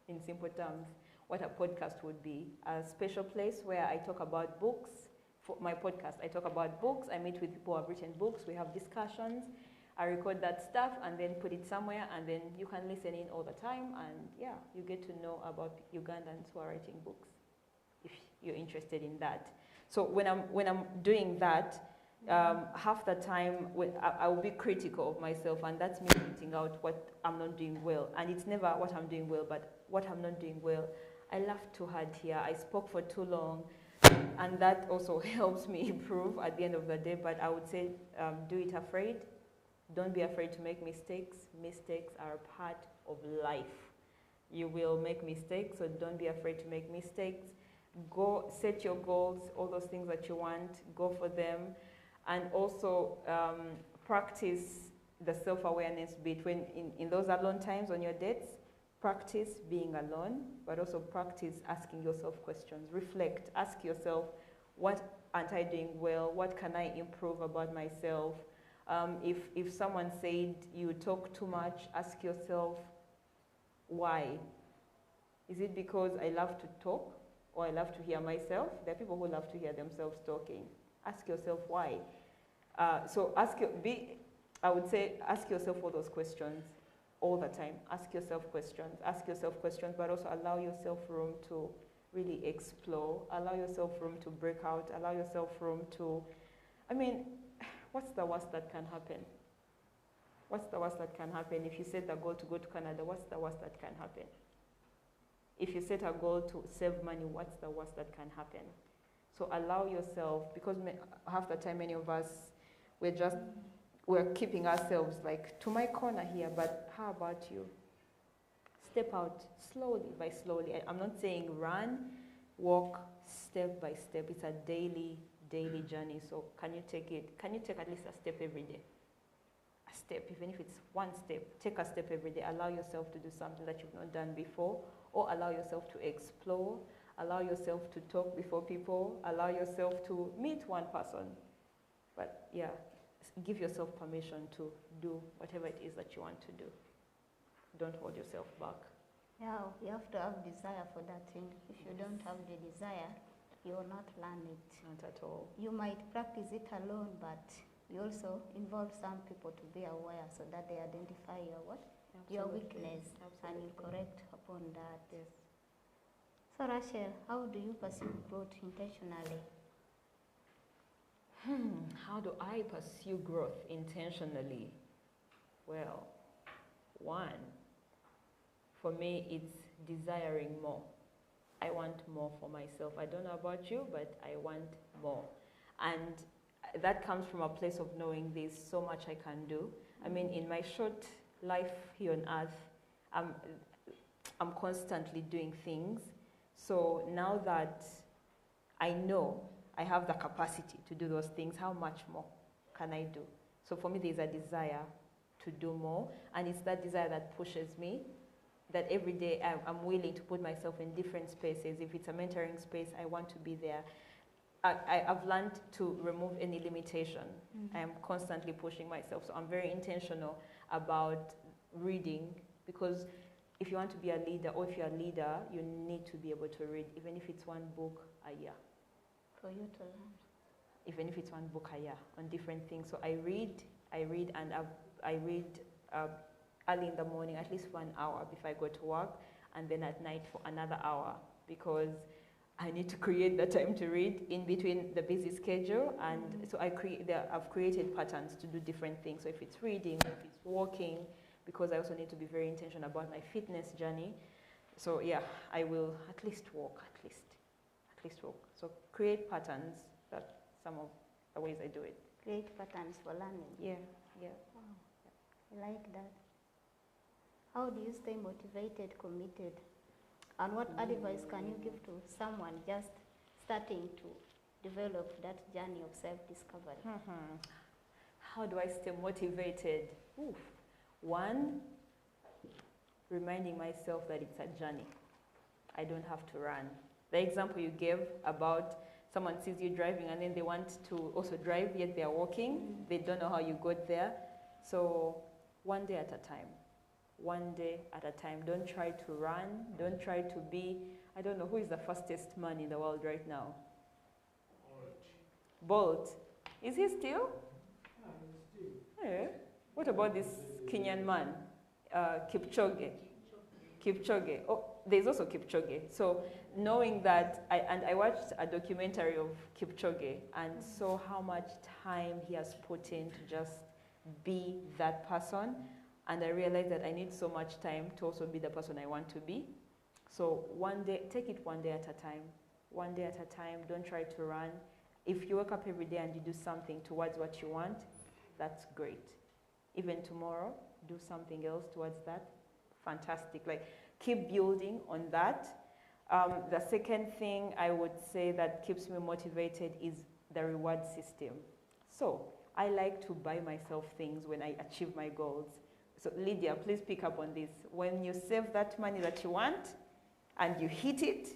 in simple terms, what a podcast would be. A special place where I talk about books. For my podcast, I talk about books. I meet with people who have written books. We have discussions. I record that stuff and then put it somewhere, and then you can listen in all the time, and yeah, you get to know about Ugandans who are writing books, if you're interested in that. So when I'm doing that, half the time I will be critical of myself, and that's me pointing out what I'm not doing well. And it's never what I'm doing well, but what I'm not doing well. I laughed too hard here. I spoke for too long, and that also helps me improve at the end of the day. But I would say do it afraid. Don't be afraid to make mistakes. Mistakes are a part of life. You will make mistakes, so don't be afraid to make mistakes. Go set your goals, all those things that you want, go for them. And also practice the self-awareness between, in those alone times on your dates, practice being alone, but also practice asking yourself questions. Reflect, ask yourself, what aren't I doing well? What can I improve about myself? If someone said you talk too much, ask yourself, why? Is it because I love to talk or I love to hear myself? There are people who love to hear themselves talking. Ask yourself why. I would say ask yourself all those questions all the time. Ask yourself questions, but also allow yourself room to really explore, allow yourself room to break out, allow yourself room to, what's the worst that can happen? What's the worst that can happen? If you set a goal to go to Canada, what's the worst that can happen? If you set a goal to save money, what's the worst that can happen? So allow yourself, because half the time many of us, we're keeping ourselves like to my corner here, but how about you? Step out slowly by slowly. I'm not saying run, walk step by step. It's a daily journey. So can you take at least a step every day? A step, even if it's one step, take a step every day. Allow yourself to do something that you've not done before, or allow yourself to explore, allow yourself to talk before people, allow yourself to meet one person. But yeah, give yourself permission to do whatever it is that you want to do. Don't hold yourself back. Yeah, you have to have desire for that thing. If you don't have the desire, you will not learn it. Not at all. You might practice it alone, but you also involve some people to be aware so that they identify your what? Your weakness, and you correct upon that. Yes. So Rachel, how do you pursue growth intentionally? How do I pursue growth intentionally? Well, one, for me, it's desiring more. I want more for myself. I don't know about you, but I want more. And that comes from a place of knowing there's so much I can do. I mean, in my short life here on earth, I'm constantly doing things. So now that I know I have the capacity to do those things, how much more can I do? So for me, there's a desire to do more, and it's that desire that pushes me, that every day I'm willing to put myself in different spaces. If it's a mentoring space, I want to be there. I've learned to remove any limitation. I am constantly pushing myself, so I'm very intentional about reading, because if you want to be a leader, or if you're a leader, you need to be able to read, even if it's one book a year. For you to learn. Even if it's one book a year on different things. So I read, and I read early in the morning, at least 1 hour before I go to work, and then at night for another hour, because I need to create the time to read in between the busy schedule. And so I've created patterns to do different things. So if it's reading, if it's walking, because I also need to be very intentional about my fitness journey. So yeah, I will at least walk, at least walk. So create patterns. That's some of the ways I do it. Create patterns for learning. Yeah. Wow. I like that. How do you stay motivated, committed? And what advice can you give to someone just starting to develop that journey of self-discovery? How do I stay motivated? Oof. One, reminding myself that it's a journey. I don't have to run. The example you gave about someone sees you driving and then they want to also drive, yet they're walking. They don't know how you got there. So one day at a time. One day at a time. Don't try to run. Don't try to be, I don't know, who is the fastest man in the world right now? Bolt. Is he still? Yeah. What about this Kenyan man? Kipchoge. Oh, there's also Kipchoge. So knowing that, I watched a documentary of Kipchoge and saw how much time he has put in to just be that person. And I realized that I need so much time to also be the person I want to be. So one day, take it one day at a time. One day at a time, don't try to run. If you wake up every day and you do something towards what you want, that's great. Even tomorrow, do something else towards that. Fantastic. Like, keep building on that. The second thing I would say that keeps me motivated is the reward system. So I like to buy myself things when I achieve my goals. So Lydia, please pick up on this. When you save that money that you want and you hit it,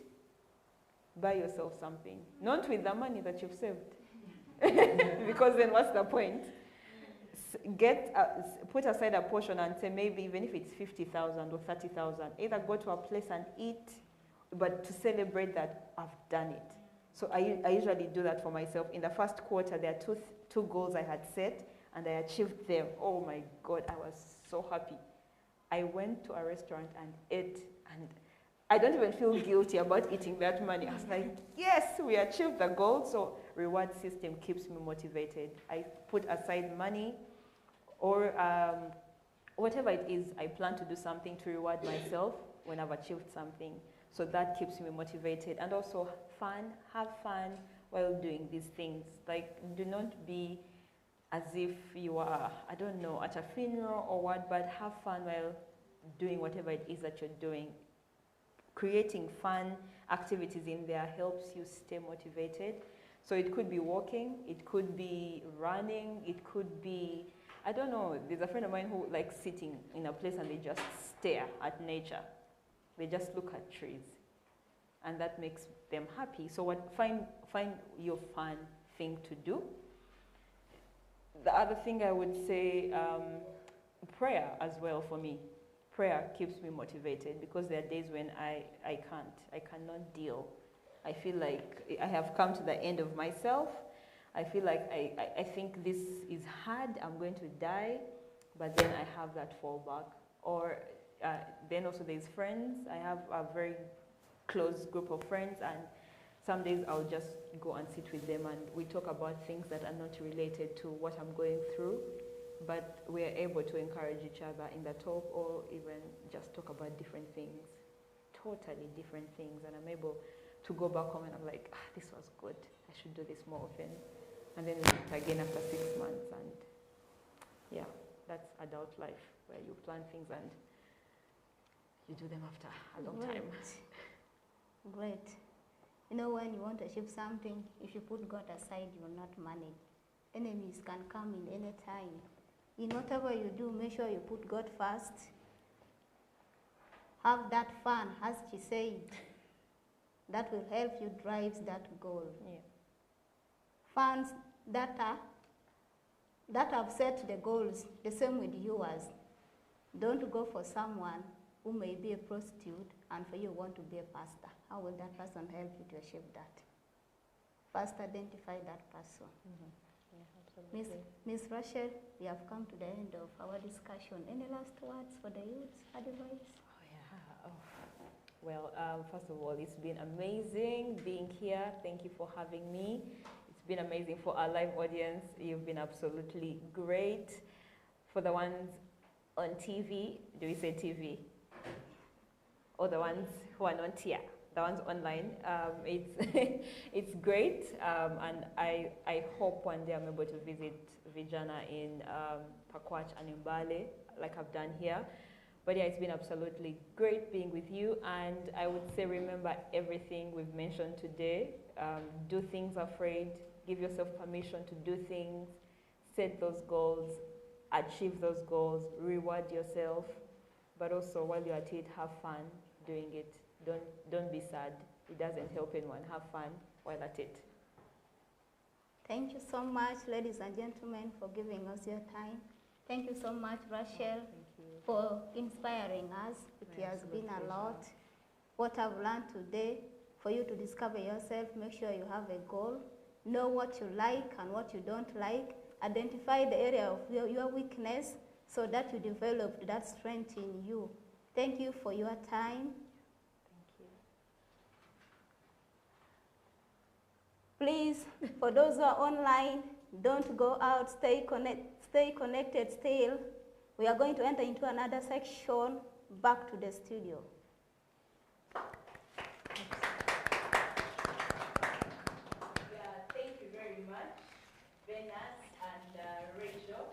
buy yourself something. Not with the money that you've saved. Because then what's the point? Put aside a portion and say, maybe even if it's 50,000 or 30,000, either go to a place and eat, but to celebrate that I've done it. So I usually do that for myself. In the first quarter, there are two goals I had set, and I achieved them. Oh my God, I was so happy. I went to a restaurant and ate, and I don't even feel guilty about eating that money. I was like, yes, we achieved the goal. So reward system keeps me motivated. I put aside money, or whatever it is, I plan to do something to reward myself when I've achieved something. So that keeps me motivated. And also have fun while doing these things. Like, do not be as if you are, I don't know, at a funeral or what, but have fun while doing whatever it is that you're doing. Creating fun activities in there helps you stay motivated. So it could be walking, it could be running, it could be, I don't know, there's a friend of mine who likes sitting in a place and they just stare at nature. They just look at trees. And that makes them happy. So find your fun thing to do. The other thing I would say, prayer as well for me. Prayer keeps me motivated because there are days when I cannot deal. I feel like I have come to the end of myself. I feel like I think this is hard, I'm going to die, but then I have that fallback. Or then also there's friends. I have a very close group of friends, and some days I'll just go and sit with them and we talk about things that are not related to what I'm going through, but we're able to encourage each other in the talk or even just talk about different things, totally different things, and I'm able to go back home and I'm like, this was good, I should do this more often. And then we meet again after 6 months, and yeah, that's adult life, where you plan things and you do them after a long time. Great. You know, when you want to achieve something, if you put God aside, you will not manage. Enemies can come in any time. In whatever you do, make sure you put God first. Have that fun, as she said. That will help you drive that goal. Yeah. Fans that have set the goals, the same with yours. Don't go for someone who may be a prostitute and for you want to be a pastor. How will that person help you to achieve that? First identify that person. Mm-hmm. Yeah, absolutely. Miss Rachel, we have come to the end of our discussion. Any last words for the youth, advice? Oh, yeah. Oh. Well, first of all, it's been amazing being here. Thank you for having me. It's been amazing for our live audience. You've been absolutely great. For the ones on TV, do we say TV? Or the ones who are not here, the ones online, it's, it's great. And I hope one day I'm able to visit Vijana in Pakwach and in Mbale, like I've done here. But yeah, it's been absolutely great being with you. And I would say remember everything we've mentioned today. Do things afraid. Give yourself permission to do things. Set those goals. Achieve those goals. Reward yourself. But also, while you're at it, have fun doing it. Don't be sad. It doesn't help anyone. Have fun while at it. Thank you so much, ladies and gentlemen, for giving us your time. Thank you so much, Rachel, for inspiring us. It has been a lot. What I've learned today, for you to discover yourself, make sure you have a goal. Know what you like and what you don't like. Identify the area of your weakness so that you develop that strength in you. Thank you for your time. Thank you. Please, for those who are online, don't go out. Stay connected still. We are going to enter into another section, back to the studio. Yeah, thank you very much, Venus and Rachel.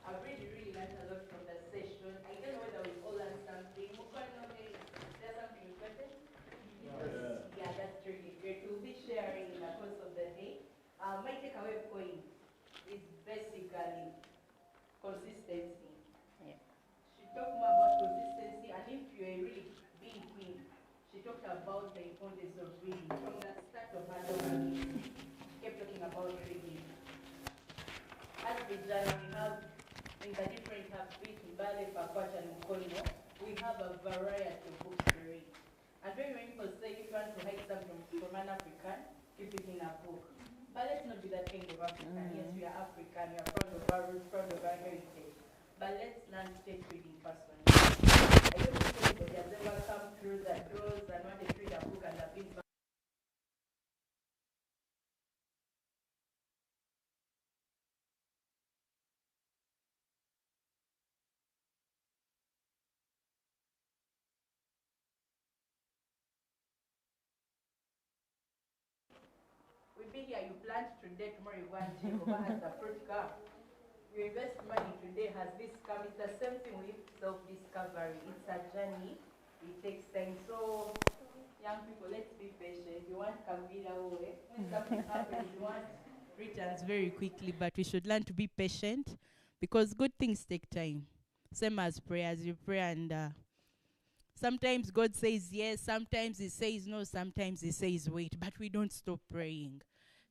I've really learned a lot from the session. I don't know whether we've all learned something. Is there something important? Yeah, that's really great. We'll be sharing in the course of the day. My takeaway point is basically consistency. Yeah. She talked more about consistency, and if you're a really big queen, she talked about the importance of reading. From the start of her life, she kept talking about reading. As Vijana, we have in the different hubs, be it Mbale, Pakwach, and Mukongo, we have a variety of books to read. And very many people say if you want to hide something from an African, keep it in a book. But let's not be that kind of African. Yes, we are African, we are proud of our roots, proud of our heritage. But let's learn to take reading personally. I don't think anybody has ever come through the doors and wanted to read a book and have been we'll be here, you plant today, tomorrow you go and Jehovah has the fruit come. You invest money today, has this come? It's the same thing with self-discovery. It's a journey. It takes time. So, young people, let's be patient. You want Kambila away. When something happens, you want returns very quickly, but we should learn to be patient because good things take time. Same as prayers. You pray and sometimes God says yes, sometimes He says no, sometimes He says wait, but we don't stop praying.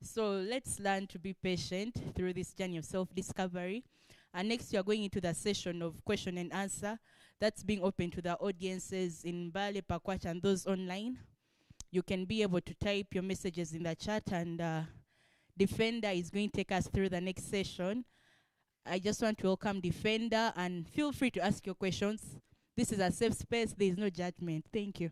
So let's learn to be patient through this journey of self-discovery. And next, we are going into the session of question and answer. That's being open to the audiences in Mbale, Pakwach, and those online. You can be able to type your messages in the chat, and Defender is going to take us through the next session. I just want to welcome Defender, and feel free to ask your questions. This is a safe space. There is no judgment. Thank you.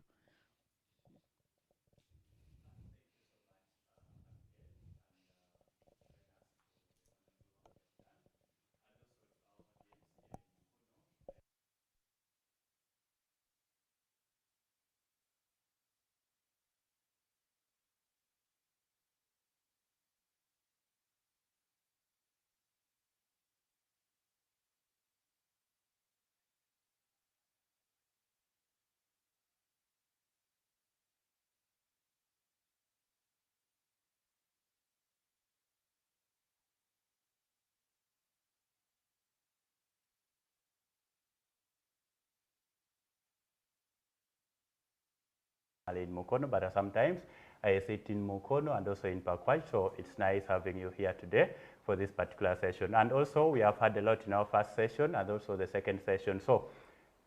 In Mukono, but sometimes I sit in Mukono and also in Pakwach, so it's nice having you here today for this particular session. And also we have had a lot in our first session and also the second session. So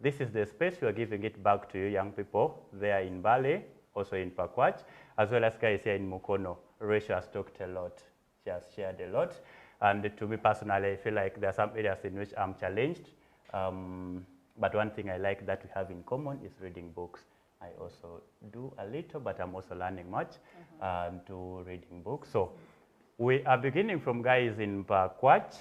this is the space we are giving it back to you young people there in Mbale, also in Pakwach, as well as guys here in Mukono. Rachel has talked a lot, she has shared a lot. And to me personally, I feel like there are some areas in which I'm challenged. But one thing I like that we have in common is reading books. I also do a little, but I'm also learning much to reading books. So we are beginning from guys in Pakwach.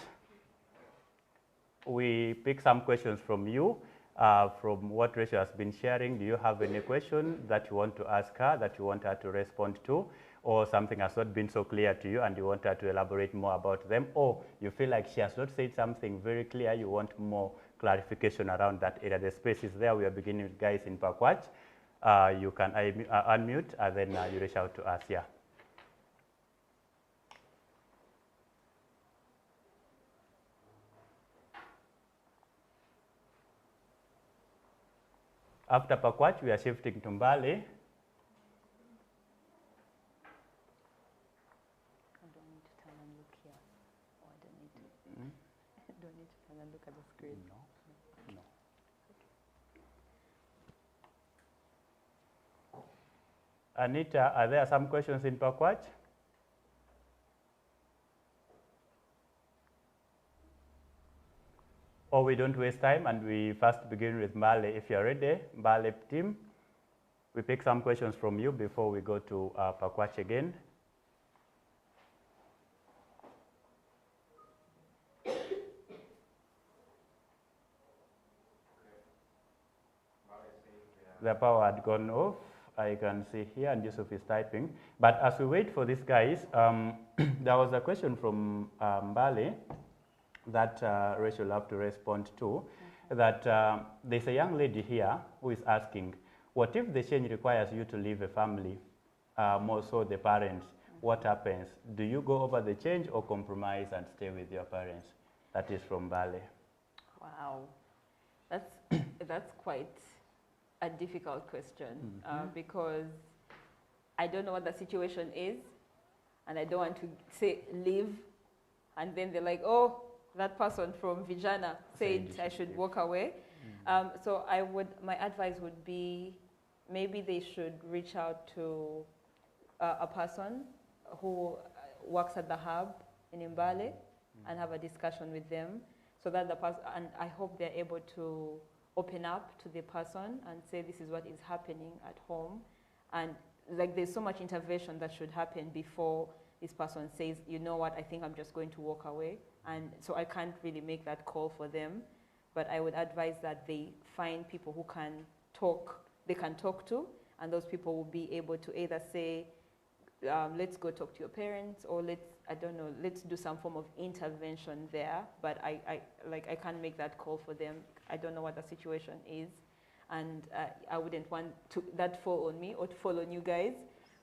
We pick some questions from you, from what Rachel has been sharing. Do you have any question that you want to ask her, that you want her to respond to, or something has not been so clear to you and you want her to elaborate more about them, or you feel like she has not said something very clear, you want more clarification around that area? The space is there. We are beginning with guys in Pakwach. You can unmute and then you reach out to us here. After Pakwach, we are shifting to Mbale. I don't need to turn and look here. Oh, I don't need to. I don't need to turn and look at the screen. No. Anita, are there some questions in Pakwach? Or we don't waste time and we first begin with Mbale. If you're ready, Mbale team, we pick some questions from you before we go to Pakwach again. The power had gone off. I can see here, and Yusuf is typing. But as we wait for these guys, there was a question from Mbale that Rachel will have to respond to, that there's a young lady here who is asking, what if the change requires you to leave a family, more so the parents? What happens? Do you go over the change or compromise and stay with your parents? That is from Mbale. Wow, that's quite a difficult question because I don't know what the situation is, and I don't want to say leave, and then they're like, oh, that person from Vijana said I should walk away. So my advice would be, maybe they should reach out to a person who works at the hub in Mbale and have a discussion with them, so that the person, and I hope they're able to open up to the person and say, this is what is happening at home. And like, there's so much intervention that should happen before this person says, you know what, I think I'm just going to walk away. And so I can't really make that call for them, but I would advise that they find people who can talk, they can talk to, and those people will be able to either say, let's go talk to your parents, or let's do some form of intervention there. But I can't make that call for them. I don't know what the situation is, and I wouldn't want that fall on me or to fall on you guys.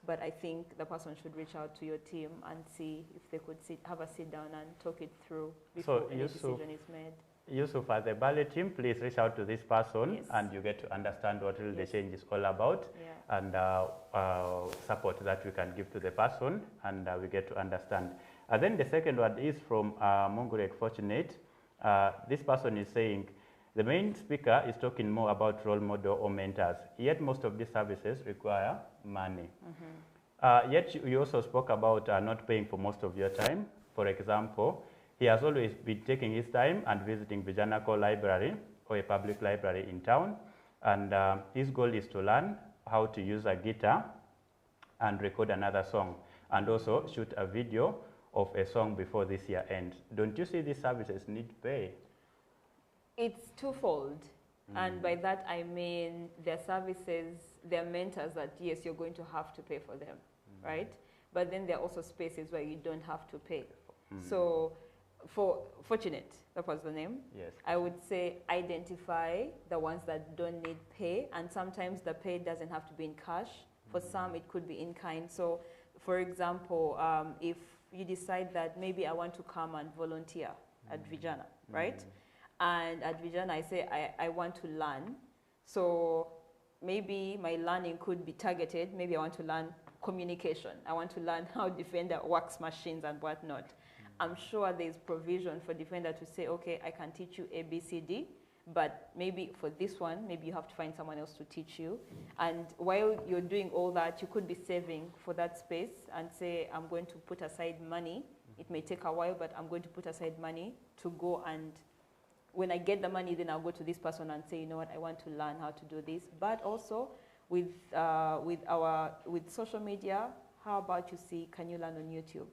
But I think the person should reach out to your team and see if they could have a sit down and talk it through before any decision is made. Yusuf, as the ballet team, please reach out to this person Yes. and you get to understand what really Yes. the change is all about Yeah. and support that we can give to the person and we get to understand. And then the second one is from Mongurek Fortunate. This person is saying, the main speaker is talking more about role model or mentors, yet most of these services require money. Yet you also spoke about not paying for most of your time. For example, he has always been taking his time and visiting Vijayanagar Library or a public library in town. And his goal is to learn how to use a guitar and record another song and also shoot a video of a song before this year ends. Don't you see these services need pay? It's twofold. And by that I mean their services, their mentors that yes, you're going to have to pay for them, right? But then there are also spaces where you don't have to pay. So for Fortunate, that was the name, Yes. I would say identify the ones that don't need pay, and sometimes the pay doesn't have to be in cash. For some, it could be in kind. So, for example, if you decide that maybe I want to come and volunteer at Vijana, right? And at Vijana, I say I want to learn. So maybe my learning could be targeted. Maybe I want to learn communication. I want to learn how Defender works machines and whatnot. I'm sure there's provision for Defender to say, okay, I can teach you A, B, C, D, but maybe for this one, maybe you have to find someone else to teach you. And while you're doing all that, you could be saving for that space and say, I'm going to put aside money. It may take a while, but I'm going to put aside money to go, and when I get the money, then I'll go to this person and say, you know what, I want to learn how to do this. But also with social media, how about you see, can you learn on YouTube?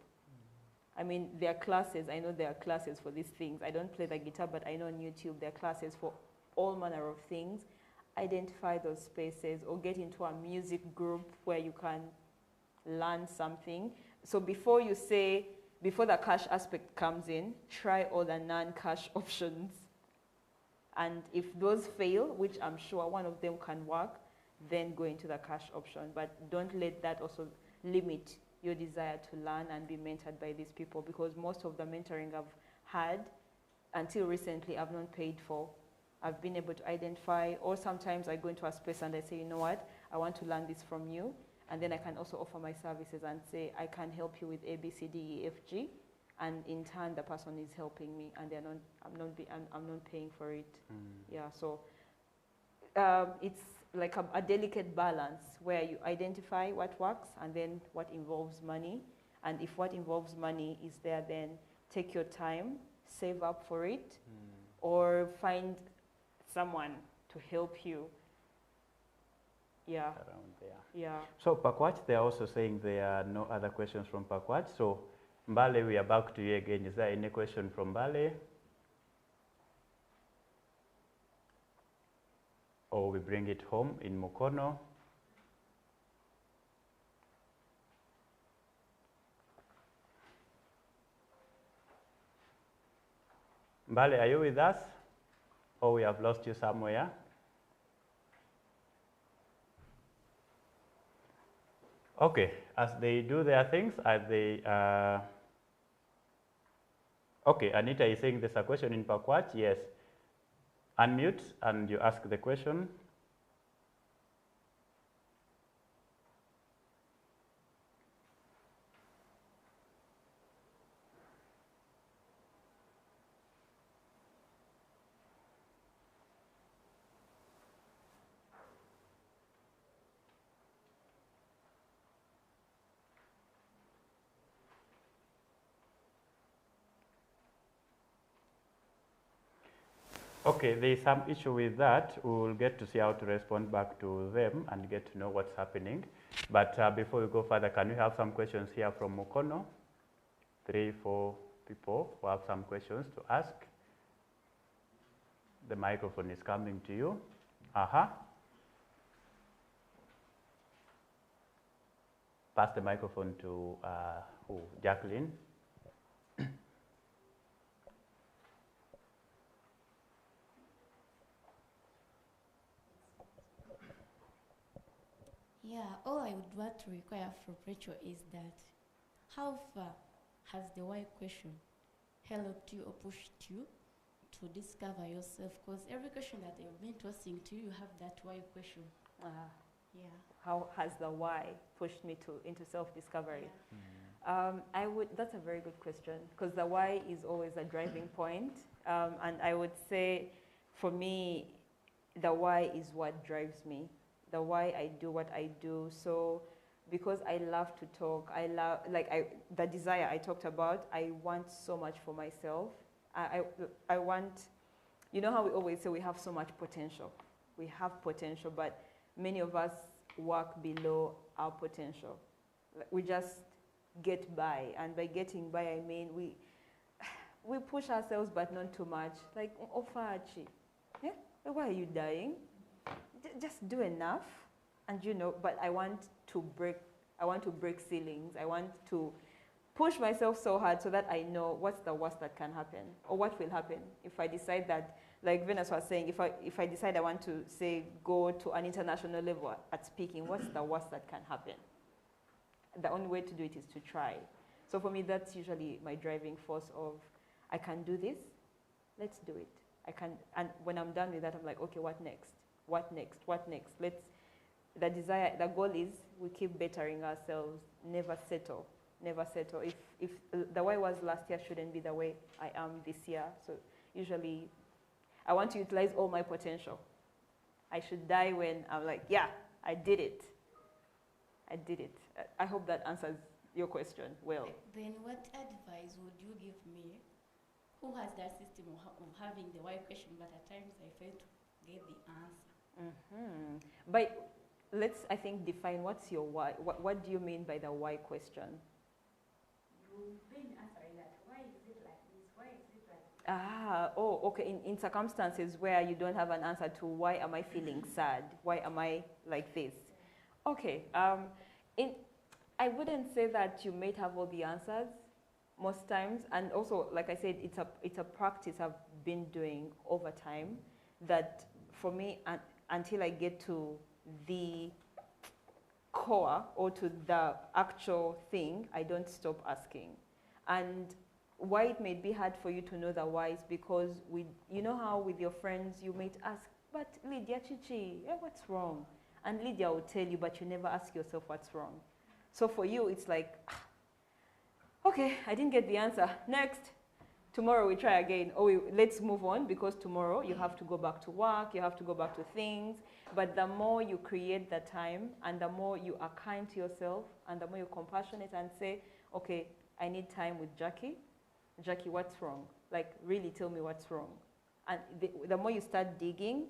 I mean, there are classes. I know there are classes for these things. I don't play the guitar, but I know on YouTube there are classes for all manner of things. Identify those spaces or get into a music group where you can learn something. So before the cash aspect comes in, try all the non-cash options. And if those fail, which I'm sure one of them can work, then go into the cash option. But don't let that also limit your desire to learn and be mentored by these people, because most of the mentoring I've had until recently I've not paid for. I've been able to identify, or sometimes I go into a space and I say, you know what, I want to learn this from you. And then I can also offer my services and say, I can help you with A, B, C, D, E, F, G. And in turn, the person is helping me, and I'm not paying for it. Yeah, so it's like a delicate balance where you identify what works and then what involves money. And if what involves money is there, then take your time, save up for it, or find someone to help you. Yeah. Around there. Yeah. So Pakwach, they are also saying there are no other questions from Pakwach. So Mbale, we are back to you again. Is there any question from Mbale? Or we bring it home in Mukono? Mbale, are you with us? Or we have lost you somewhere? Okay, as they do their things, as they... Okay, Anita is saying there's a question in Pakwach. Yes. Unmute and you ask the question. Okay, there is some issue with that. We will get to see how to respond back to them and get to know what's happening. But before we go further, can we have some questions here from Mukono? 3, 4 people who have some questions to ask. The microphone is coming to you. Pass the microphone to Jacqueline. Yeah, all I would want to require from Rachel is that how far has the why question helped you or pushed you to to discover yourself, because every question that they've been tossing to you, you have that why question. Yeah. How has the why pushed me into self-discovery? Yeah. That's a very good question, because the why is always a driving point. And I would say, for me, the why is what drives me. The why I do what I do. So, because I love to talk, the desire I talked about, I want so much for myself. I want, you know how we always say we have so much potential. We have potential, but many of us work below our potential. We just get by, and by getting by, I mean we push ourselves, but not too much. Like, Ofachi, yeah? Why are you dying? Just do enough, and but I want to break ceilings. I want to push myself so hard so that I know what's the worst that can happen, or what will happen if I decide that, like Venus was saying, if I decide I want to, say, go to an international level at speaking, what's the worst that can happen? The only way to do it is to try. So for me, that's usually my driving force of, I can do this, let's do it. I can, and when I'm done with that, I'm like, okay, what next? What next? What next? The goal is we keep bettering ourselves, never settle. Never settle. If the way I was last year shouldn't be the way I am this year. So usually, I want to utilize all my potential. I should die when I'm like, yeah, I did it. I did it. I hope that answers your question well. Then what advice would you give me, who has that system of having the why question, but at times I fail to get the answer? Mm-hmm. But let's, I think, define what's your why. What do you mean by the why question? You've been answering that. Why is it like this? Why is it like this? Okay. In circumstances where you don't have an answer to why am I feeling sad? Why am I like this? Okay. I wouldn't say that you may have all the answers most times, and also, like I said, it's a practice I've been doing over time. That for me, until I get to the core or to the actual thing, I don't stop asking. And why it may be hard for you to know the why is because you know how with your friends you might ask, but Lydia Chichi, what's wrong? And Lydia will tell you, but you never ask yourself what's wrong. So for you, it's like, okay, I didn't get the answer. Next. Tomorrow we try again. Let's move on, because tomorrow you have to go back to work, you have to go back to things. But the more you create the time, and the more you are kind to yourself, and the more you're compassionate and say, okay, I need time with Jackie. Jackie, what's wrong? Like, really tell me what's wrong. And the more you start digging,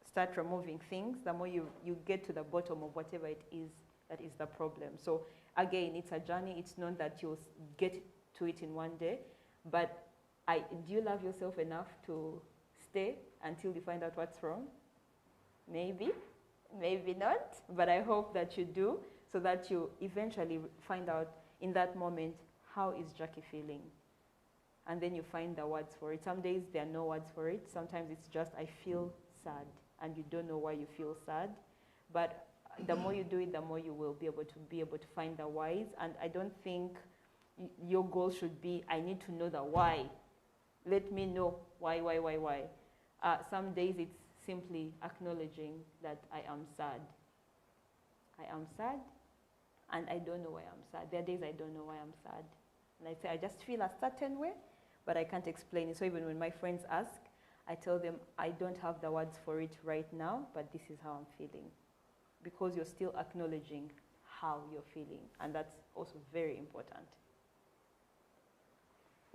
start removing things, the more you get to the bottom of whatever it is that is the problem. So again, it's a journey. It's not that you'll get to it in one day. But do you love yourself enough to stay until you find out what's wrong? Maybe, maybe not. But I hope that you do, so that you eventually find out in that moment, how is Jackie feeling? And then you find the words for it. Some days there are no words for it. Sometimes it's just, I feel sad, and you don't know why you feel sad. But the more you do it, the more you will be able to find the whys. And I don't think your goal should be, I need to know the why. Let me know why. Some days it's simply acknowledging that I am sad. I am sad, and I don't know why I'm sad. There are days I don't know why I'm sad. And I say, I just feel a certain way, but I can't explain it. So even when my friends ask, I tell them, I don't have the words for it right now, but this is how I'm feeling. Because you're still acknowledging how you're feeling, and that's also very important.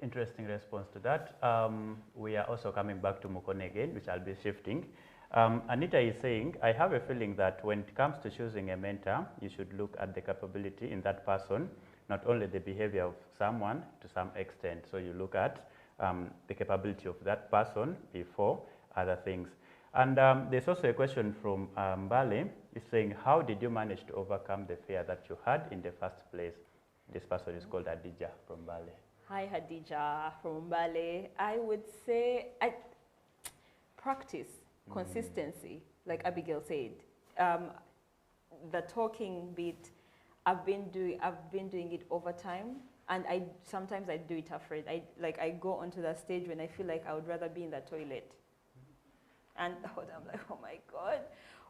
Interesting response to that. We are also coming back to Mukone again, which I'll be shifting. Anita is saying, I have a feeling that when it comes to choosing a mentor, you should look at the capability in that person, not only the behavior of someone to some extent. So you look at the capability of that person before other things. And there's also a question from Mbale. It's saying, how did you manage to overcome the fear that you had in the first place? This person is called Adija from Mbale. Hi, Hadija from Mbale. I would say practice, consistency, like Abigail said. The talking bit, I've been doing it over time. And sometimes I do it afraid. I go onto that stage when I feel like I would rather be in the toilet. And I'm like, oh my God,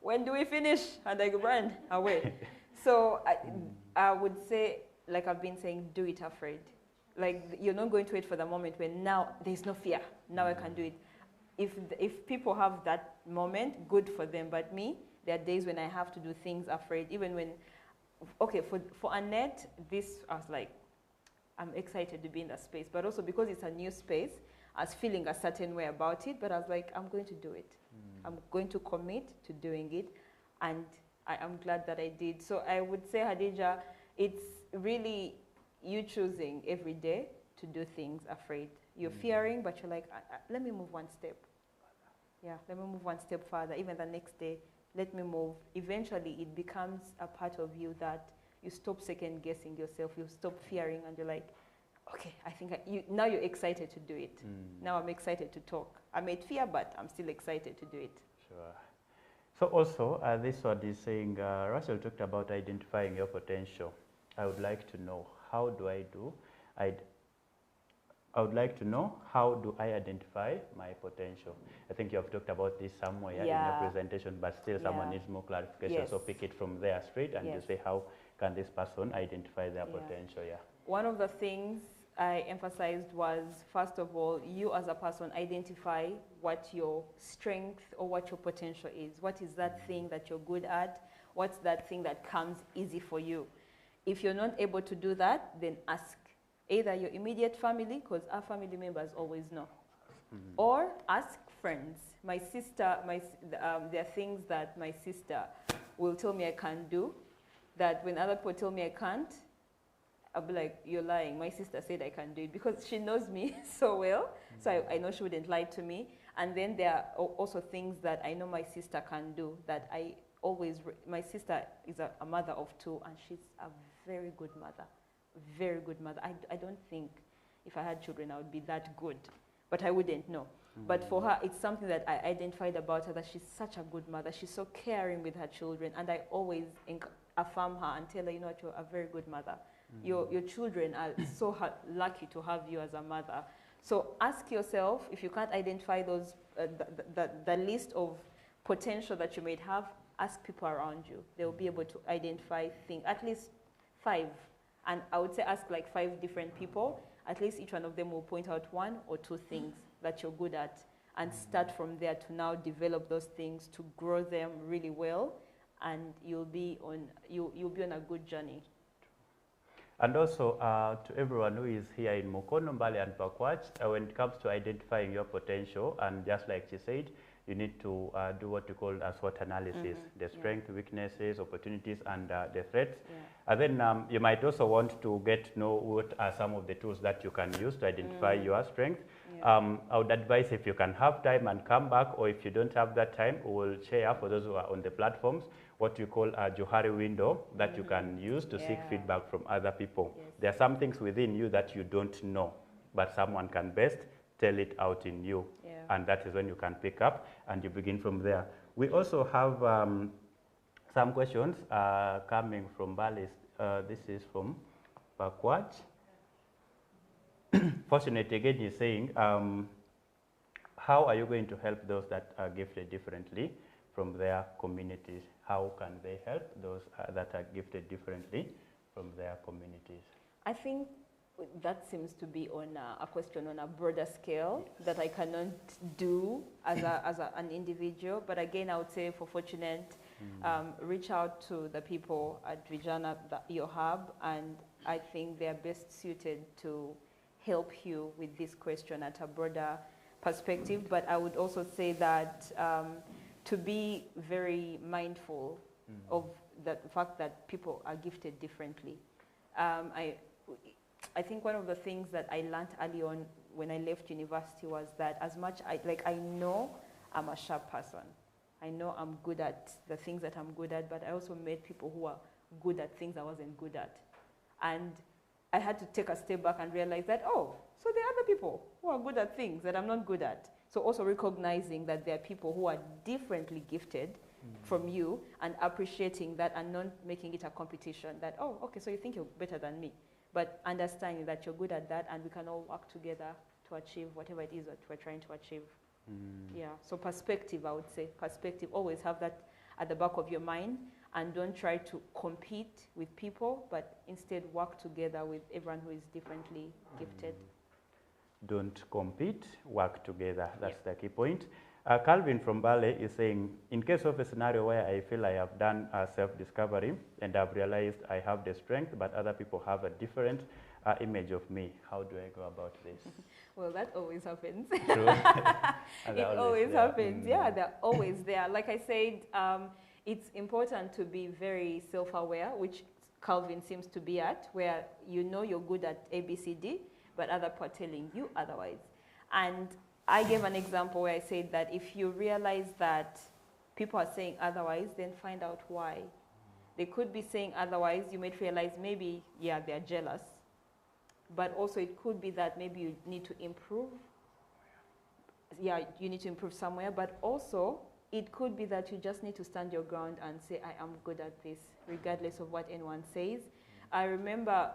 when do we finish? And I run away. So I would say, like I've been saying, do it afraid. Like you're not going to wait for the moment when now there's no fear. Now I can do it. If people have that moment, good for them. But me, there are days when I have to do things afraid. Even when, okay, for Annette, this I was like, I'm excited to be in that space. But also because it's a new space, I was feeling a certain way about it. But I was like, I'm going to do it. I'm going to commit to doing it. And I'm glad that I did. So I would say, Hadija, it's really you choosing every day to do things afraid. You're fearing, but you're like, let me move one step. Yeah, let me move one step further. Even the next day, let me move. Eventually, it becomes a part of you that you stop second guessing yourself. You stop fearing, and you're like, okay, I think now you're excited to do it. Now I'm excited to talk. I may fear, but I'm still excited to do it. Sure. So also, this one is saying, Russell talked about identifying your potential. I would like to know, how do I do? I would like to know, how do I identify my potential? I think you have talked about this somewhere in your presentation, but still someone needs more clarification. Yes. So pick it from there straight and you say, how can this person identify their potential? Yeah. One of the things I emphasized was, first of all, you as a person identify what your strength or what your potential is. What is that thing that you're good at? What's that thing that comes easy for you? If you're not able to do that, then ask either your immediate family, because our family members always know, or ask friends. My sister, there are things that my sister will tell me I can't do, that when other people tell me I can't, I'll be like, you're lying. My sister said I can do it, because she knows me so well, so I know she wouldn't lie to me. And then there are also things that I know my sister can do that I always, my sister is a mother of two, and she's a very good mother, very good mother. I don't think if I had children I would be that good, but I wouldn't know. But for her, it's something that I identified about her, that she's such a good mother. She's so caring with her children, and I always affirm her and tell her, you know what, you're a very good mother. Your children are so lucky to have you as a mother. So ask yourself, if you can't identify those, the list of potential that you may have, ask people around you. They'll be able to identify things, at least 5. And I would say ask like 5 different people. At least each one of them will point out 1 or 2 things that you're good at, and start from there to now develop those things, to grow them really well, and you'll be on a good journey. And also, to everyone who is here in Mukono, Mbale, and Pakwach, when it comes to identifying your potential, and just like she said, you need to do what you call a SWOT analysis, the strengths, weaknesses, opportunities, and the threats. And then you might also want to get to know what are some of the tools that you can use to identify your strengths. I would advise, if you can have time and come back, or if you don't have that time, we will share for those who are on the platforms what you call a Johari window that you can use to seek feedback from other people. There are some things within you that you don't know, but someone can best tell it out in you. And that is when you can pick up and you begin from there. We also have some questions coming from Balis. This is from Pakwach. Fortunate again is saying, how are you going to help those that are gifted differently from their communities? How can they help those that are gifted differently from their communities? I think that seems to be on a question on a broader scale that I cannot do as an individual. But again, I would say for Fortunate, reach out to the people at Vijana, your hub, and I think they're best suited to help you with this question at a broader perspective. But I would also say that to be very mindful of the fact that people are gifted differently. I think one of the things that I learned early on when I left university was that as much I know I'm a sharp person. I know I'm good at the things that I'm good at, but I also met people who are good at things I wasn't good at. And I had to take a step back and realize that, oh, so there are other people who are good at things that I'm not good at. So also recognizing that there are people who are differently gifted from you, and appreciating that and not making it a competition that, oh, okay, so you think you're better than me. but understanding that you're good at that and we can all work together to achieve whatever it is that we're trying to achieve. Yeah, so perspective, I would say. Perspective, always have that at the back of your mind and don't try to compete with people, but instead work together with everyone who is differently gifted. Don't compete, work together. That's the key point. Calvin from Bale is saying, in case of a scenario where I feel I have done self-discovery and I've realized I have the strength, but other people have a different image of me, how do I go about this? Well, that always happens. True. It always happens. Yeah, they're always there. Like I said, it's important to be very self-aware, which Calvin seems to be at, where you know you're good at ABCD, but other people are telling you otherwise. And I gave an example where I said that if you realize that people are saying otherwise, then find out why. They could be saying otherwise. You might realize maybe, yeah, they're jealous. But also it could be that maybe you need to improve. Yeah, you need to improve somewhere. But also it could be that you just need to stand your ground and say, I am good at this, regardless of what anyone says. I remember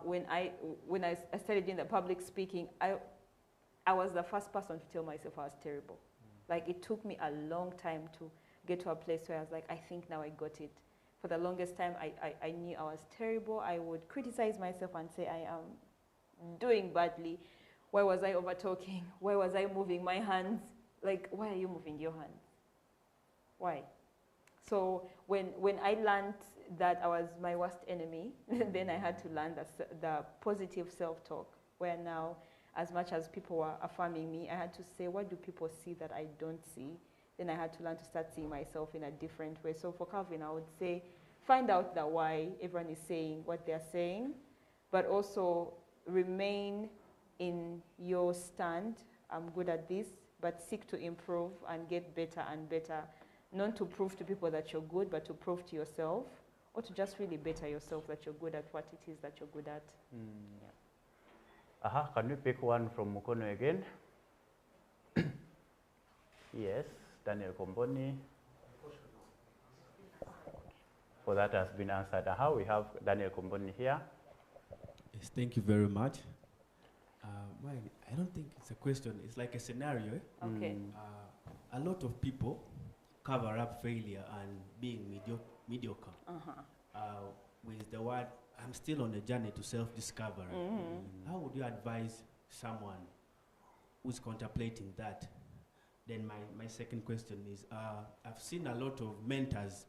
when I started doing the public speaking, I was the first person to tell myself I was terrible. Like, it took me a long time to get to a place where I was like, I think now I got it. For the longest time, I knew I was terrible. I would criticize myself and say I am doing badly. Why was I over-talking? Why was I moving my hands? Like, why are you moving your hands? Why? So when I learned that I was my worst enemy, then I had to learn the positive self-talk, where now, as much as people were affirming me, I had to say, what do people see that I don't see? Then I had to learn to start seeing myself in a different way. So for Calvin, I would say, find out the why everyone is saying what they're saying, but also remain in your stand. I'm good at this, but seek to improve and get better and better. Not to prove to people that you're good, but to prove to yourself, or to just really better yourself that you're good at what it is that you're good at. Yeah. Can we pick one from Mukono again? Yes, Daniel Komboni. For that has been answered. We have Daniel Komboni here. Yes, thank you very much. I don't think it's a question, it's like a scenario. Okay. A lot of people cover up failure and being mediocre with the word, I'm still on a journey to self-discovery. How would you advise someone who's contemplating that? Then my second question is, I've seen a lot of mentors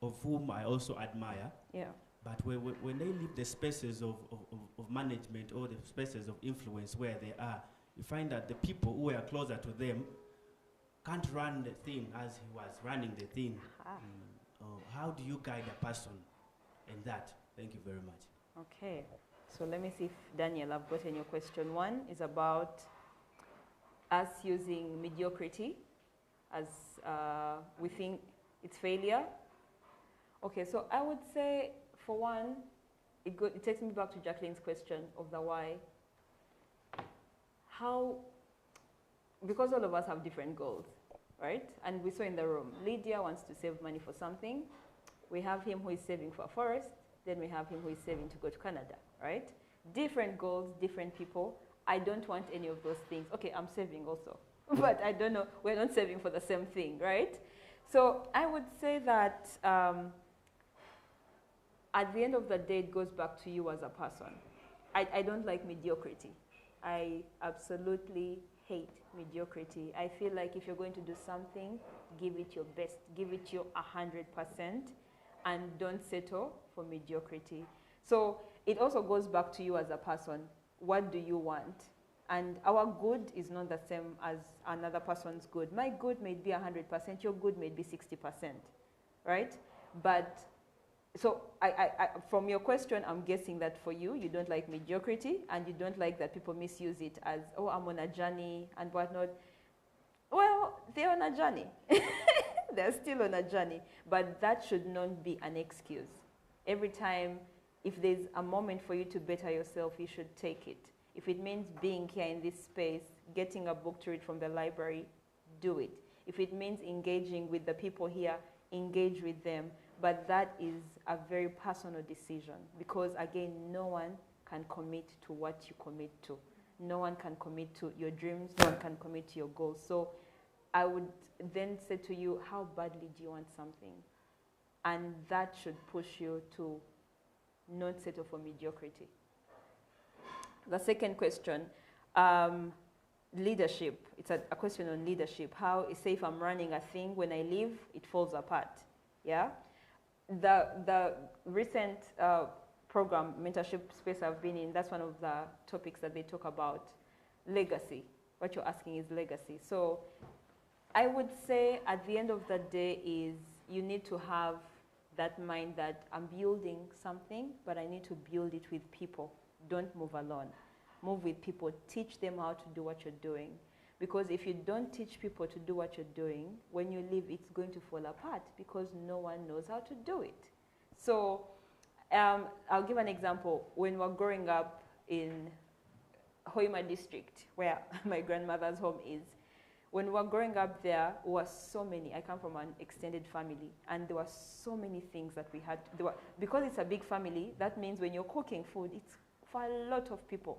of whom I also admire. Yeah. But when they leave the spaces of management or the spaces of influence where they are, you find that the people who are closer to them can't run the thing as he was running the thing. How do you guide a person in that? Thank you very much. Okay. So let me see if, Daniel, I've gotten your question. One is about us using mediocrity as we think it's failure. Okay, so I would say, for one, it takes me back to Jacqueline's question of the why. Because all of us have different goals, right? And we saw in the room, Lydia wants to save money for something. We have him who is saving for a forest. Then we have him who is saving to go to Canada, right? Different goals, different people. I don't want any of those things. Okay, I'm saving also. But I don't know, we're not saving for the same thing, right? So I would say that at the end of the day, it goes back to you as a person. I don't like mediocrity. I absolutely hate mediocrity. I feel like if you're going to do something, give it your best, give it your 100%, and don't settle for mediocrity. So it also goes back to you as a person. What do you want? And our good is not the same as another person's good. My good may be 100%, your good may be 60%, right? But so from your question, I'm guessing that for you, you don't like mediocrity and you don't like that people misuse it as, oh, I'm on a journey and whatnot. Well, they're on a journey. They're still on a journey. But that should not be an excuse. Every time, if there's a moment for you to better yourself, you should take it. If it means being here in this space, getting a book to read from the library, do it. If it means engaging with the people here, engage with them. but that is a very personal decision because, again, no one can commit to what you commit to. No one can commit to your dreams, no one can commit to your goals. So I would then say to you, how badly do you want something? And that should push you to not settle for mediocrity. The second question, leadership. It's a question on leadership. How, say if I'm running a thing, when I leave, it falls apart. Yeah? The recent program, mentorship space I've been in, that's one of the topics that they talk about, legacy. What you're asking is legacy. So I would say at the end of the day is you need to have that mind that I'm building something, but I need to build it with people. Don't move alone. Move with people. Teach them how to do what you're doing. Because if you don't teach people to do what you're doing, when you leave, it's going to fall apart because no one knows how to do it. So I'll give an example. When we're growing up in Hoima district, where my grandmother's home is, when we were growing up there were so many. I come from an extended family, and there were so many things that we had. Because it's a big family, that means when you're cooking food, it's for a lot of people.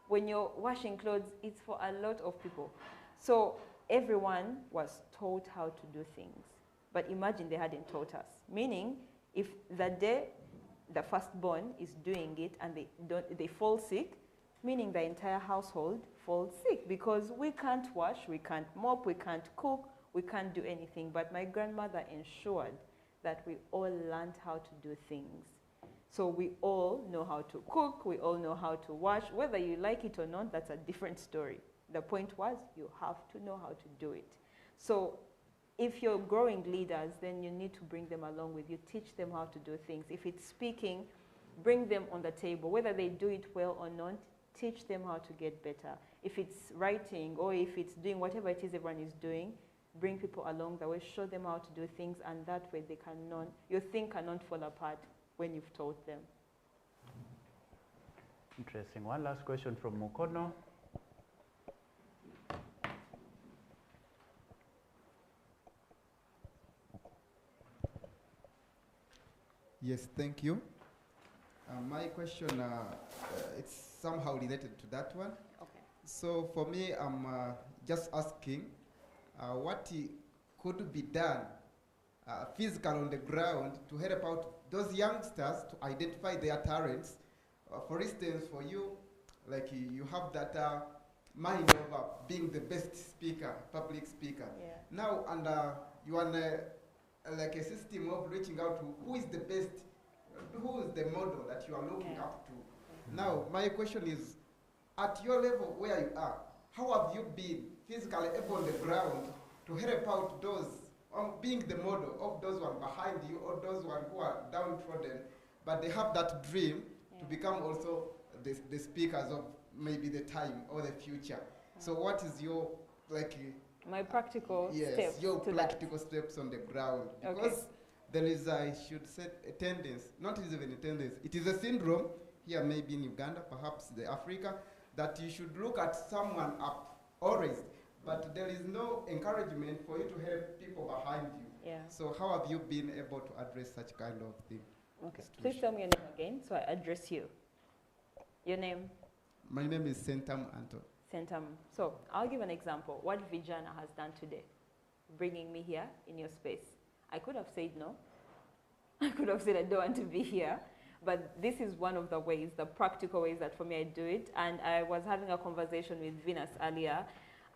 When you're washing clothes, it's for a lot of people. So everyone was taught how to do things. But imagine they hadn't taught us. Meaning, if the day the firstborn is doing it and they fall sick, meaning the entire household falls sick because we can't wash, we can't mop, we can't cook, we can't do anything. But my grandmother ensured that we all learned how to do things. So we all know how to cook, we all know how to wash. Whether you like it or not, that's a different story. The point was you have to know how to do it. So if you're growing leaders, then you need to bring them along with you, teach them how to do things. If it's speaking, bring them on the table. Whether they do it well or not, teach them how to get better. If it's writing or if it's doing whatever it is everyone is doing, bring people along the way, show them how to do things, and that way they cannot, your thing cannot fall apart when you've taught them. Interesting. One last question from Mukono. Yes, thank you. My question, it's somehow related to that one. Okay. So for me, I'm just asking what could be done physical on the ground to help out those youngsters to identify their talents. For instance, for you, like you have that mind of being the best speaker, public speaker. Yeah. Now, and you are like a system of reaching out to who is the best, who is the model that you are looking up to. Now, my question is, at your level where you are, how have you been physically able on the ground to help out those, being the model of those one behind you or those one who are downtrodden, but they have that dream to become also the speakers of maybe the time or the future. So what is your, like... My practical steps. Yes, your practical steps on the ground. Because there is, I should say, a tendency, not even a tendency, it is a syndrome, here maybe in Uganda, perhaps the Africa, that you should look at someone up always, but there is no encouragement for you to help people behind you. Yeah. So how have you been able to address such kind of thing? Okay, please tell me your name again so I address you. Your name? My name is Sentam Anton. Sentam. So I'll give an example. What Vijana has done today, bringing me here in your space. I could have said no. I could have said I don't want to be here. But this is one of the ways, the practical ways that for me I do it. And I was having a conversation with Venus earlier,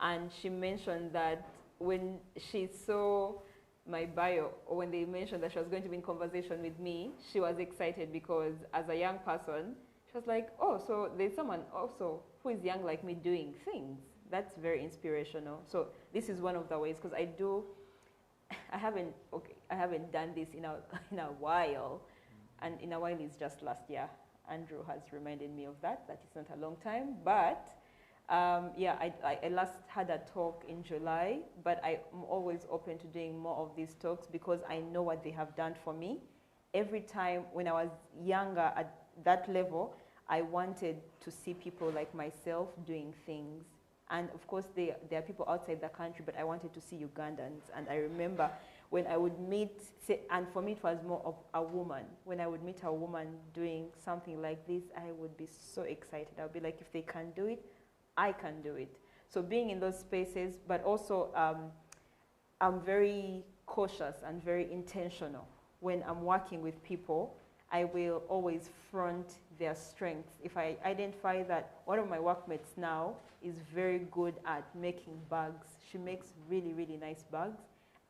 and she mentioned that when she saw my bio, or when they mentioned that she was going to be in conversation with me, she was excited because as a young person, she was like, oh, so there's someone also who is young like me doing things. That's very inspirational. So this is one of the ways, because I haven't done this in a while, and in a while is just last year. Andrew has reminded me of that it's not a long time, but yeah, I last had a talk in July, but I'm always open to doing more of these talks because I know what they have done for me. Every time when I was younger at that level, I wanted to see people like myself doing things. And of course, there are people outside the country, but I wanted to see Ugandans. And I remember when I would meet, say, and for me it was more of a woman. When I would meet a woman doing something like this, I would be so excited. I would be like, if they can do it, I can do it. So being in those spaces, but also I'm very cautious and very intentional. When I'm working with people, I will always front their strengths. If I identify that one of my workmates now is very good at making bags, she makes really, really nice bags,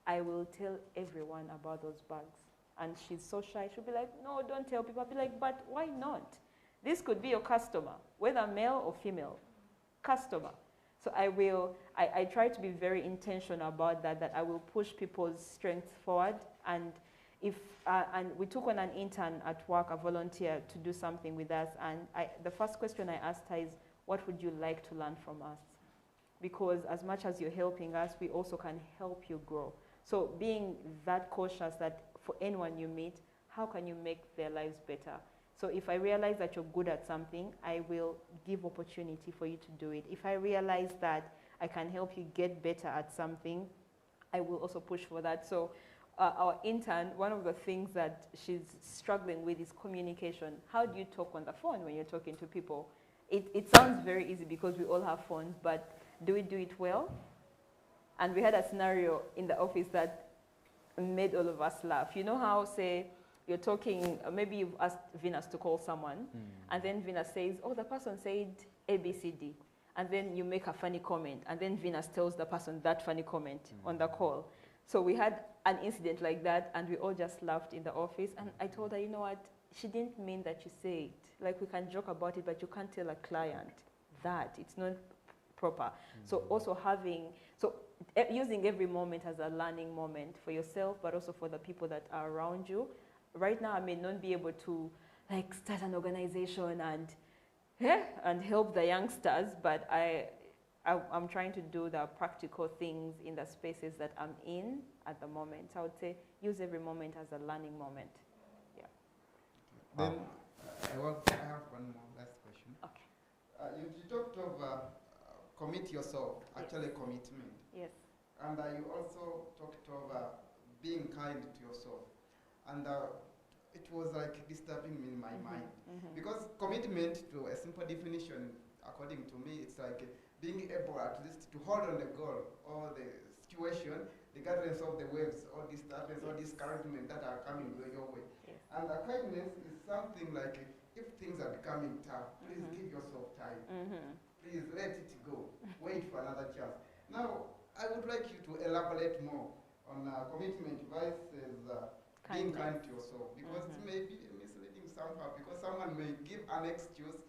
I will tell everyone about those bags. And she's so shy, she'll be like, no, don't tell people. I'll be like, but why not? This could be your customer, whether male or female, customer. So I try to be very intentional about that, that I will push people's strengths forward. And and we took on an intern at work, a volunteer, to do something with us. And the first question I asked her is, what would you like to learn from us? Because as much as you're helping us, we also can help you grow. So being that cautious that for anyone you meet, how can you make their lives better? So if I realize that you're good at something, I will give opportunity for you to do it. If I realize that I can help you get better at something, I will also push for that. So our intern, one of the things that she's struggling with is communication. How do you talk on the phone when you're talking to people? It sounds very easy because we all have phones, but do we do it well? And we had a scenario in the office that made all of us laugh. You know how, say, you're talking, maybe you've asked Venus to call someone, and then Venus says, oh, the person said A, B, C, D. And then you make a funny comment, and then Venus tells the person that funny comment on the call. So we had an incident like that, and we all just laughed in the office. And I told her, you know what, she didn't mean that you say it. Like, we can joke about it, but you can't tell a client that. It's not proper. So also using every moment as a learning moment for yourself, but also for the people that are around you. Right now, I may not be able to like start an organization and help the youngsters, but I'm trying to do the practical things in the spaces that I'm in at the moment. So I would say use every moment as a learning moment. Yeah. Then I have one more last question. Okay. You talked of commit yourself, actually commitment. Yes. And you also talked of being kind to yourself. And it was like disturbing me in my mind. Because commitment, to a simple definition, according to me, it's like being able at least to hold on the goal or the situation, regardless of the waves or disturbance or discouragement that are coming your way. Yes. And kindness is something like, if things are becoming tough, please give yourself time. Please let it go. Wait for another chance. Now, I would like you to elaborate more on commitment versus being kind to yourself, because it may be misleading somehow, because someone may give an excuse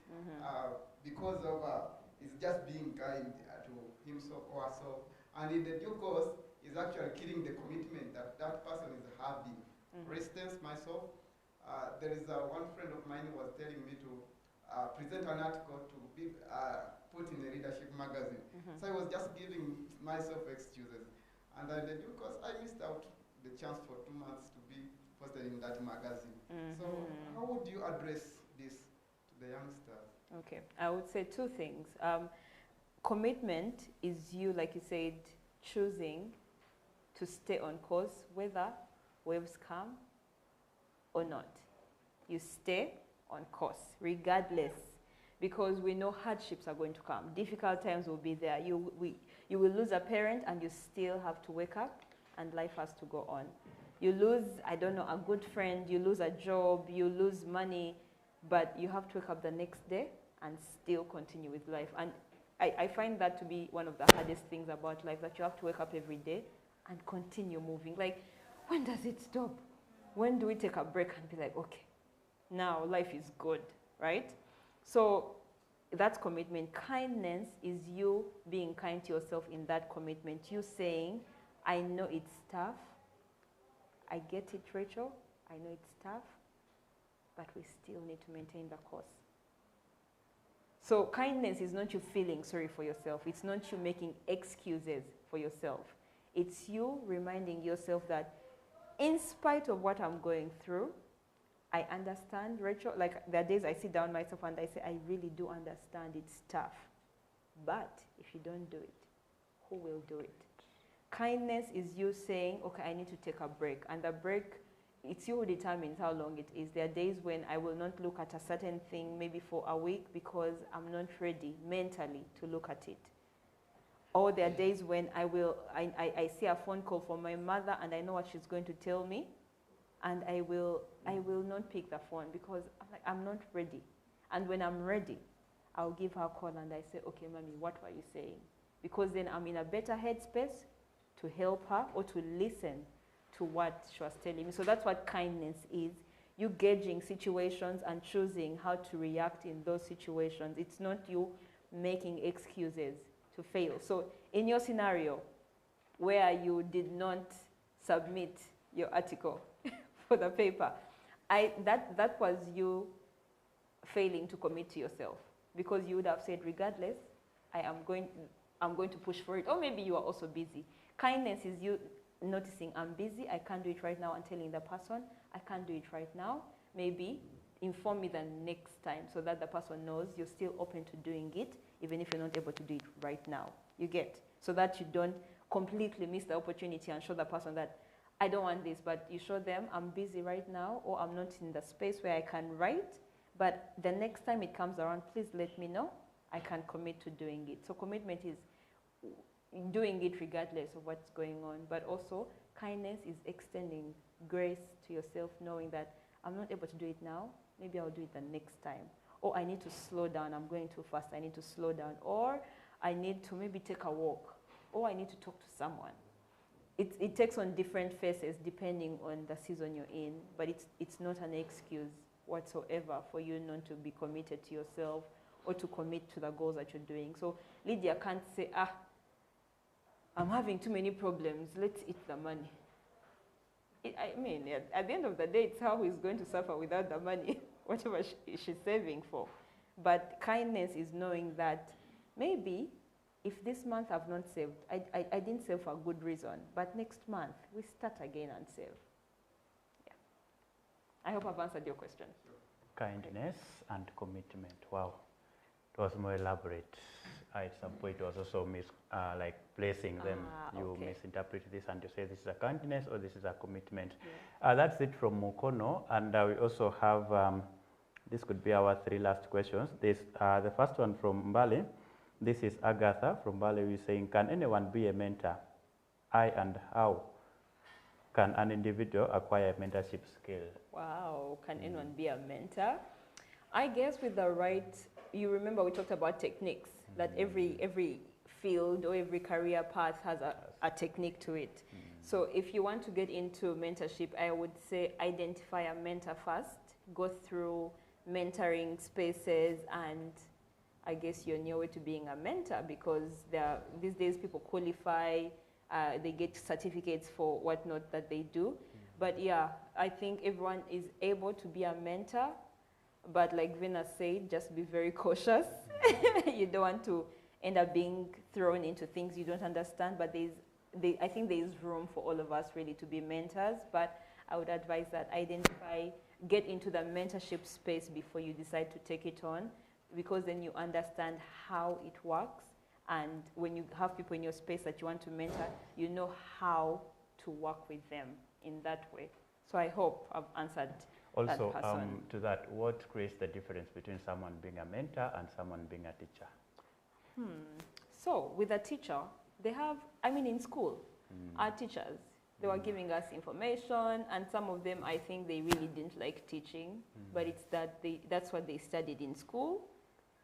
because of is just being kind to himself or herself, and in the due course is actually killing the commitment that that person is having. For instance, myself, there is one friend of mine who was telling me to present an article to be put in a leadership magazine. So I was just giving myself excuses, and in the due course I missed out the chance for 2 months to be posted in that magazine. So how would you address this to the youngsters? Okay, I would say two things. Commitment is you, like you said, choosing to stay on course, whether waves come or not. You stay on course, regardless, because we know hardships are going to come. Difficult times will be there. You will lose a parent, and you still have to wake up, and life has to go on. You lose, I don't know, a good friend, you lose a job, you lose money, but you have to wake up the next day and still continue with life. And I find that to be one of the hardest things about life, that you have to wake up every day and continue moving. Like, when does it stop? When do we take a break and be like, okay, now life is good, right? So that's commitment. Kindness is you being kind to yourself in that commitment. You saying, I know it's tough. I get it, Rachel. I know it's tough, but we still need to maintain the course. So kindness is not you feeling sorry for yourself. It's not you making excuses for yourself. It's you reminding yourself that in spite of what I'm going through, I understand, Rachel. Like, there are days I sit down myself and I say, I really do understand it's tough. But if you don't do it, who will do it? Kindness is you saying, okay, I need to take a break. And the break, it's you who determines how long it is. There are days when I will not look at a certain thing maybe for a week because I'm not ready mentally to look at it. Or there are days when I see a phone call from my mother and I know what she's going to tell me, and I will not pick the phone because I'm not ready. And when I'm ready, I'll give her a call and I say, okay, mommy, what were you saying? Because then I'm in a better headspace to help her or to listen to what she was telling me. So that's what kindness is. You gauging situations and choosing how to react in those situations. It's not you making excuses to fail. So in your scenario where you did not submit your article for the paper, that was you failing to commit to yourself, because you would have said, regardless, I'm going to push for it. Or maybe you are also busy. Kindness is you noticing, I'm busy, I can't do it right now, and telling the person, I can't do it right now. Maybe inform me the next time so that the person knows you're still open to doing it, even if you're not able to do it right now. You get? So that you don't completely miss the opportunity and show the person that I don't want this, but you show them I'm busy right now, or I'm not in the space where I can write, but the next time it comes around, please let me know. I can commit to doing it. So commitment is doing it regardless of what's going on, but also kindness is extending grace to yourself, knowing that I'm not able to do it now, maybe I'll do it the next time. Or I need to slow down, I'm going too fast, I need to slow down. Or I need to maybe take a walk, or I need to talk to someone. It takes on different faces depending on the season you're in, but it's not an excuse whatsoever for you not to be committed to yourself or to commit to the goals that you're doing. So Lydia can't say, I'm having too many problems, let's eat the money. I mean, at the end of the day, it's how he's going to suffer without the money, whatever she's saving for. But kindness is knowing that maybe if this month I've not saved, I didn't save for a good reason, but next month we start again and save. Yeah. I hope I've answered your question. Kindness and commitment. Wow. It was more elaborate. At some point, it was also like placing them. You misinterpret this and you say this is a kindness or this is a commitment. Yeah. That's it from Mukono. And we also have, this could be our 3 last questions. The first one from Mbale. This is Agatha from Mbale, who is saying, can anyone be a mentor? And how can an individual acquire a mentorship skill? Wow, can anyone be a mentor? I guess with the right, you remember we talked about techniques, that every field or every career path has a technique to it. So if you want to get into mentorship, I would say identify a mentor first, go through mentoring spaces, and I guess you're on your way to being a mentor, because these days people qualify, they get certificates for whatnot that they do. But yeah, I think everyone is able to be a mentor, but like Vina said, just be very cautious. You don't want to end up being thrown into things you don't understand, but I think there is room for all of us really to be mentors, but I would advise that get into the mentorship space before you decide to take it on, because then you understand how it works, and when you have people in your space that you want to mentor, you know how to work with them in that way. So I hope I've answered also, that person. To that, what creates the difference between someone being a mentor and someone being a teacher? So with a teacher, they have, in school, our teachers, they were giving us information, and some of them, I think they really didn't like teaching, but it's that's what they studied in school.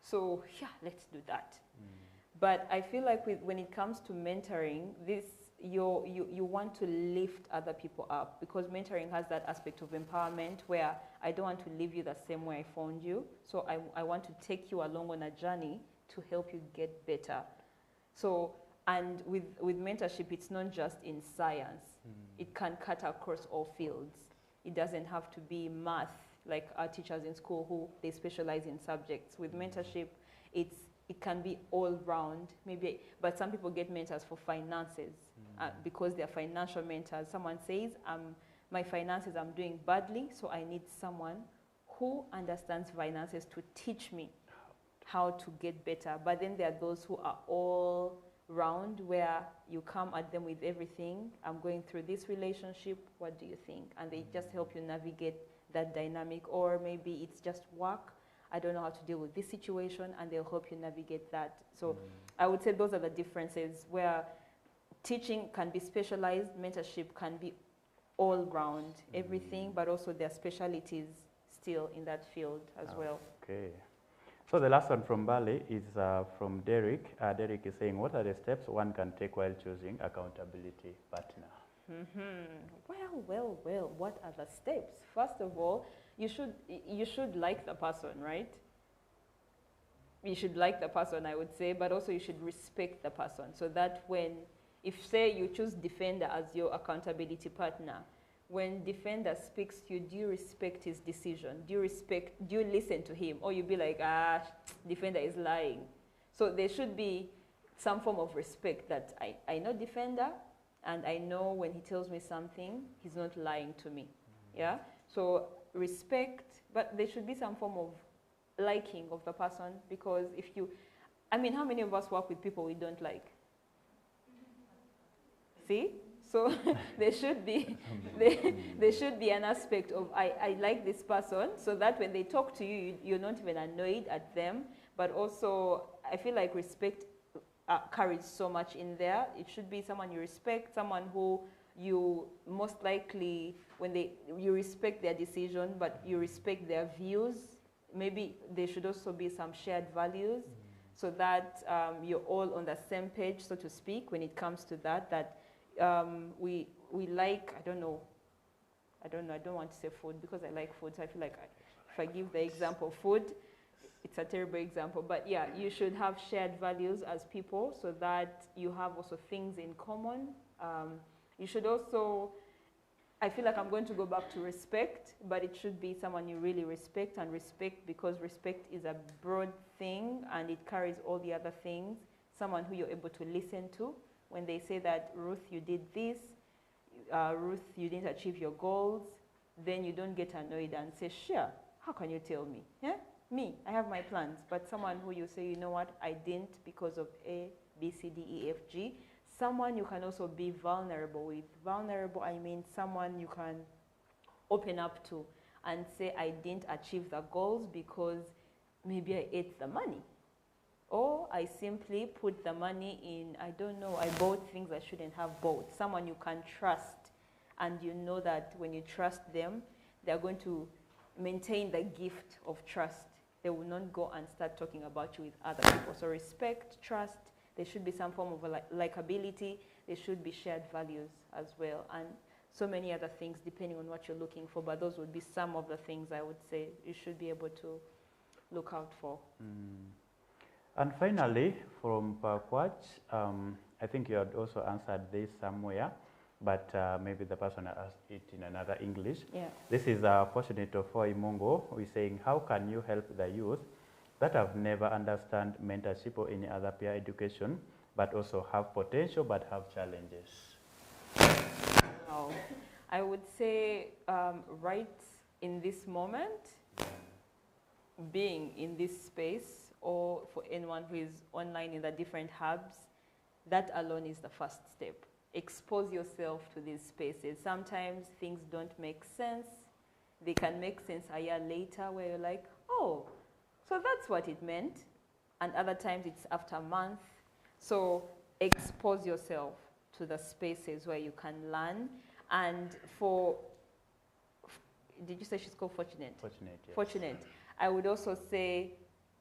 So yeah, let's do that. But I feel like when it comes to mentoring, you want to lift other people up, because mentoring has that aspect of empowerment where I don't want to leave you the same way I found you. So I want to take you along on a journey to help you get better. So, and with mentorship, it's not just in science. It can cut across all fields. It doesn't have to be math, like our teachers in school who they specialize in subjects. With mentorship, it can be all round, maybe, but some people get mentors for finances because they're financial mentors. Someone says, my finances, I'm doing badly, so I need someone who understands finances to teach me how to get better. But then there are those who are all round where you come at them with everything. I'm going through this relationship, what do you think? And they just help you navigate that dynamic. Or maybe it's just work, I don't know how to deal with this situation, and they'll help you navigate that. So I would say those are the differences, where teaching can be specialized, mentorship can be all round, everything, but also their specialities still in that field as well. Okay. So the last one from Bali is from Derek. Derek is saying, what are the steps one can take while choosing accountability partner? Well, what are the steps? First of all, you should like the person, right? You should like the person, I would say, but also you should respect the person, so that if say you choose Defender as your accountability partner, when Defender speaks to you, do you respect his decision? Do you listen to him? Or you be like, Defender is lying. So there should be some form of respect that I know Defender, and I know when he tells me something, he's not lying to me. Yeah? So respect, but there should be some form of liking of the person, because how many of us work with people we don't like? See? So there should be an aspect of I like this person, so that when they talk to you, you're not even annoyed at them. But also, I feel like respect carries so much in there. It should be someone you respect, someone who you most likely, you respect their decision, but you respect their views. Maybe there should also be some shared values, so that you're all on the same page, so to speak, when it comes to that we like, I don't want to say food, because I like food, so I feel like if I give the example food, it's a terrible example, but yeah, you should have shared values as people, so that you have also things in common. You should also, I feel like I'm going to go back to respect, but it should be someone you really respect, and respect, because respect is a broad thing and it carries all the other things. Someone who you're able to listen to. When they say that, Ruth, you did this, Ruth, you didn't achieve your goals, then you don't get annoyed and say, sure, how can you tell me? Yeah? Me, I have my plans. But someone who you say, you know what, I didn't because of A, B, C, D, E, F, G. Someone you can also be vulnerable with. Vulnerable, I mean someone you can open up to and say, I didn't achieve the goals because maybe I ate the money. Or I simply put the money in, I don't know, I bought things I shouldn't have bought. Someone you can trust, and you know that when you trust them, they're going to maintain the gift of trust. They will not go and start talking about you with other people. So respect, trust, there should be some form of likability, there should be shared values as well, and so many other things depending on what you're looking for, but those would be some of the things I would say you should be able to look out for. And finally, from Pakwach, I think you had also answered this somewhere, but maybe the person asked it in another English. Yeah. This is Fortunate for Imongo, who is saying, how can you help the youth that have never understand mentorship or any other peer education, but also have potential but have challenges? I would say right in this moment, being in this space, or for anyone who is online in the different hubs, that alone is the first step. Expose yourself to these spaces. Sometimes things don't make sense. They can make sense a year later, where you're like, oh, so that's what it meant. And other times it's after a month. So expose yourself to the spaces where you can learn. And did you say she's called Fortunate? Fortunate, yes. Fortunate. I would also say,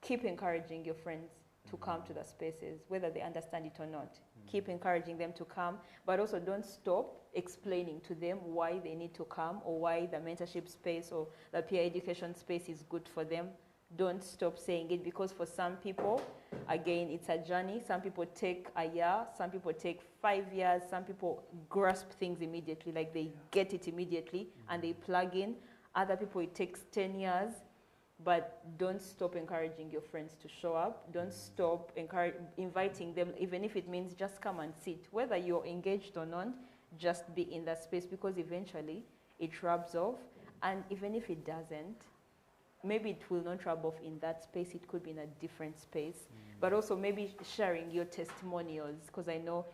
keep encouraging your friends to come to the spaces, whether they understand it or not. Keep encouraging them to come, but also don't stop explaining to them why they need to come, or why the mentorship space or the peer education space is good for them. Don't stop saying it, because for some people, again, it's a journey. Some people take a year, some people take 5 years, some people grasp things immediately, like they get it immediately and they plug in. Other people, it takes 10 years. But don't stop encouraging your friends to show up. Don't stop inviting them, even if it means just come and sit. Whether you're engaged or not, just be in that space, because eventually it rubs off. And even if it doesn't, maybe it will not rub off in that space, it could be in a different space. But also maybe sharing your testimonials, because I know,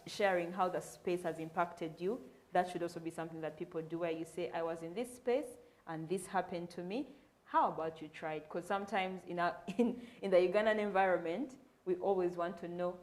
sharing how the space has impacted you, that should also be something that people do, where you say, I was in this space and this happened to me. How about you try it? Because sometimes in the Ugandan environment, we always want to know,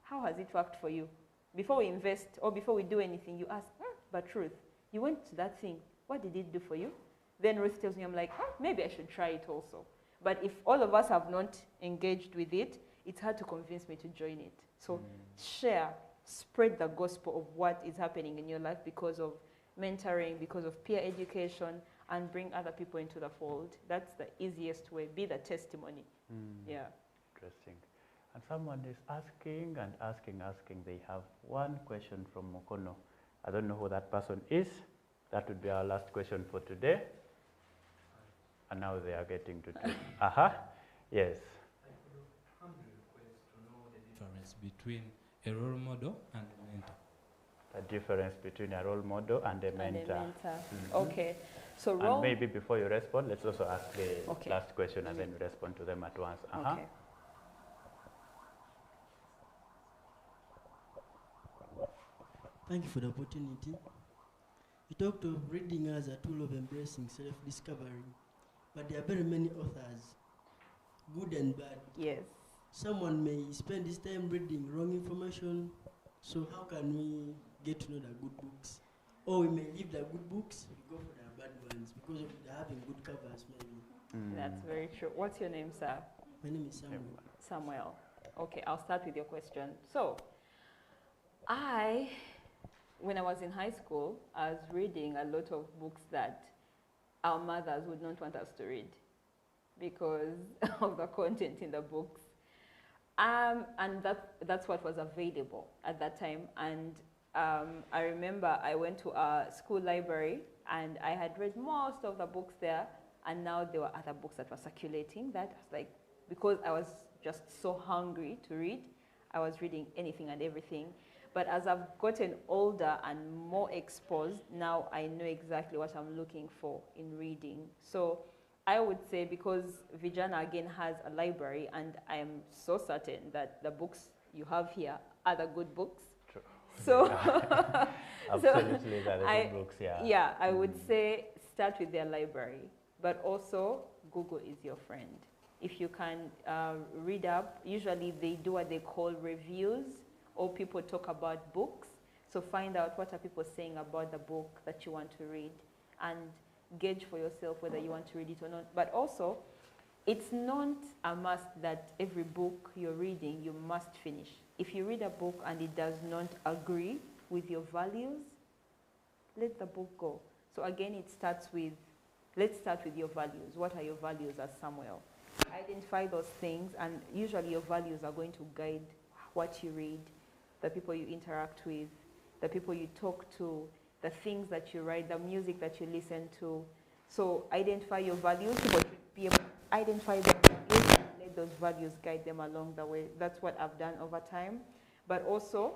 how has it worked for you? Before we invest or before we do anything, you ask, but Ruth, you went to that thing. What did it do for you? Then Ruth tells me, I'm like, maybe I should try it also. But if all of us have not engaged with it, it's hard to convince me to join it. So share, spread the gospel of what is happening in your life because of mentoring, because of peer education, and bring other people into the fold. That's the easiest way. Be the testimony. Yeah. Interesting. And someone is asking and asking. They have one question from Mukono. I don't know who that person is. That would be our last question for today. And now they are getting to do. Yes. I could humbly request to know the difference between a role model and a mentor. The difference between a role model and a mentor. Okay. So and maybe before you respond, let's also ask the last question and then we respond to them at once. Okay. Thank you for the opportunity. You talked of reading as a tool of embracing self-discovery, but there are very many authors, good and bad. Yes. Someone may spend his time reading wrong information, so how can we get to know the good books? Or we may leave the good books, we go for the bad ones, because of having good covers maybe. That's very true. What's your name, sir? My name is Samuel. Samuel. Okay, I'll start with your question. So, when I was in high school, I was reading a lot of books that our mothers would not want us to read because of the content in the books. And that's what was available at that time. And I remember I went to a school library and I had read most of the books there, and now there were other books that were circulating that was like, because I was just so hungry to read, I was reading anything and everything. But as I've gotten older and more exposed, now I know exactly what I'm looking for in reading. So I would say, because Vijana again has a library, and I am so certain that the books you have here are the good books. True. So, absolutely, they're the good books, Yeah, I would say start with their library, but also Google is your friend. If you can read up, usually they do what they call reviews, or people talk about books. So find out what are people saying about the book that you want to read, and gauge for yourself whether you want to read it or not. But also, it's not a must that every book you're reading you must finish. If you read a book and it does not agree with your values, let the book go. So again, let's start with your values. What are your values as Samuel? Identify those things, and usually your values are going to guide what you read, the people you interact with, the people you talk to, the things that you write, the music that you listen to. So identify your values, but be able to identify the values and let those values guide them along the way. That's what I've done over time. But also,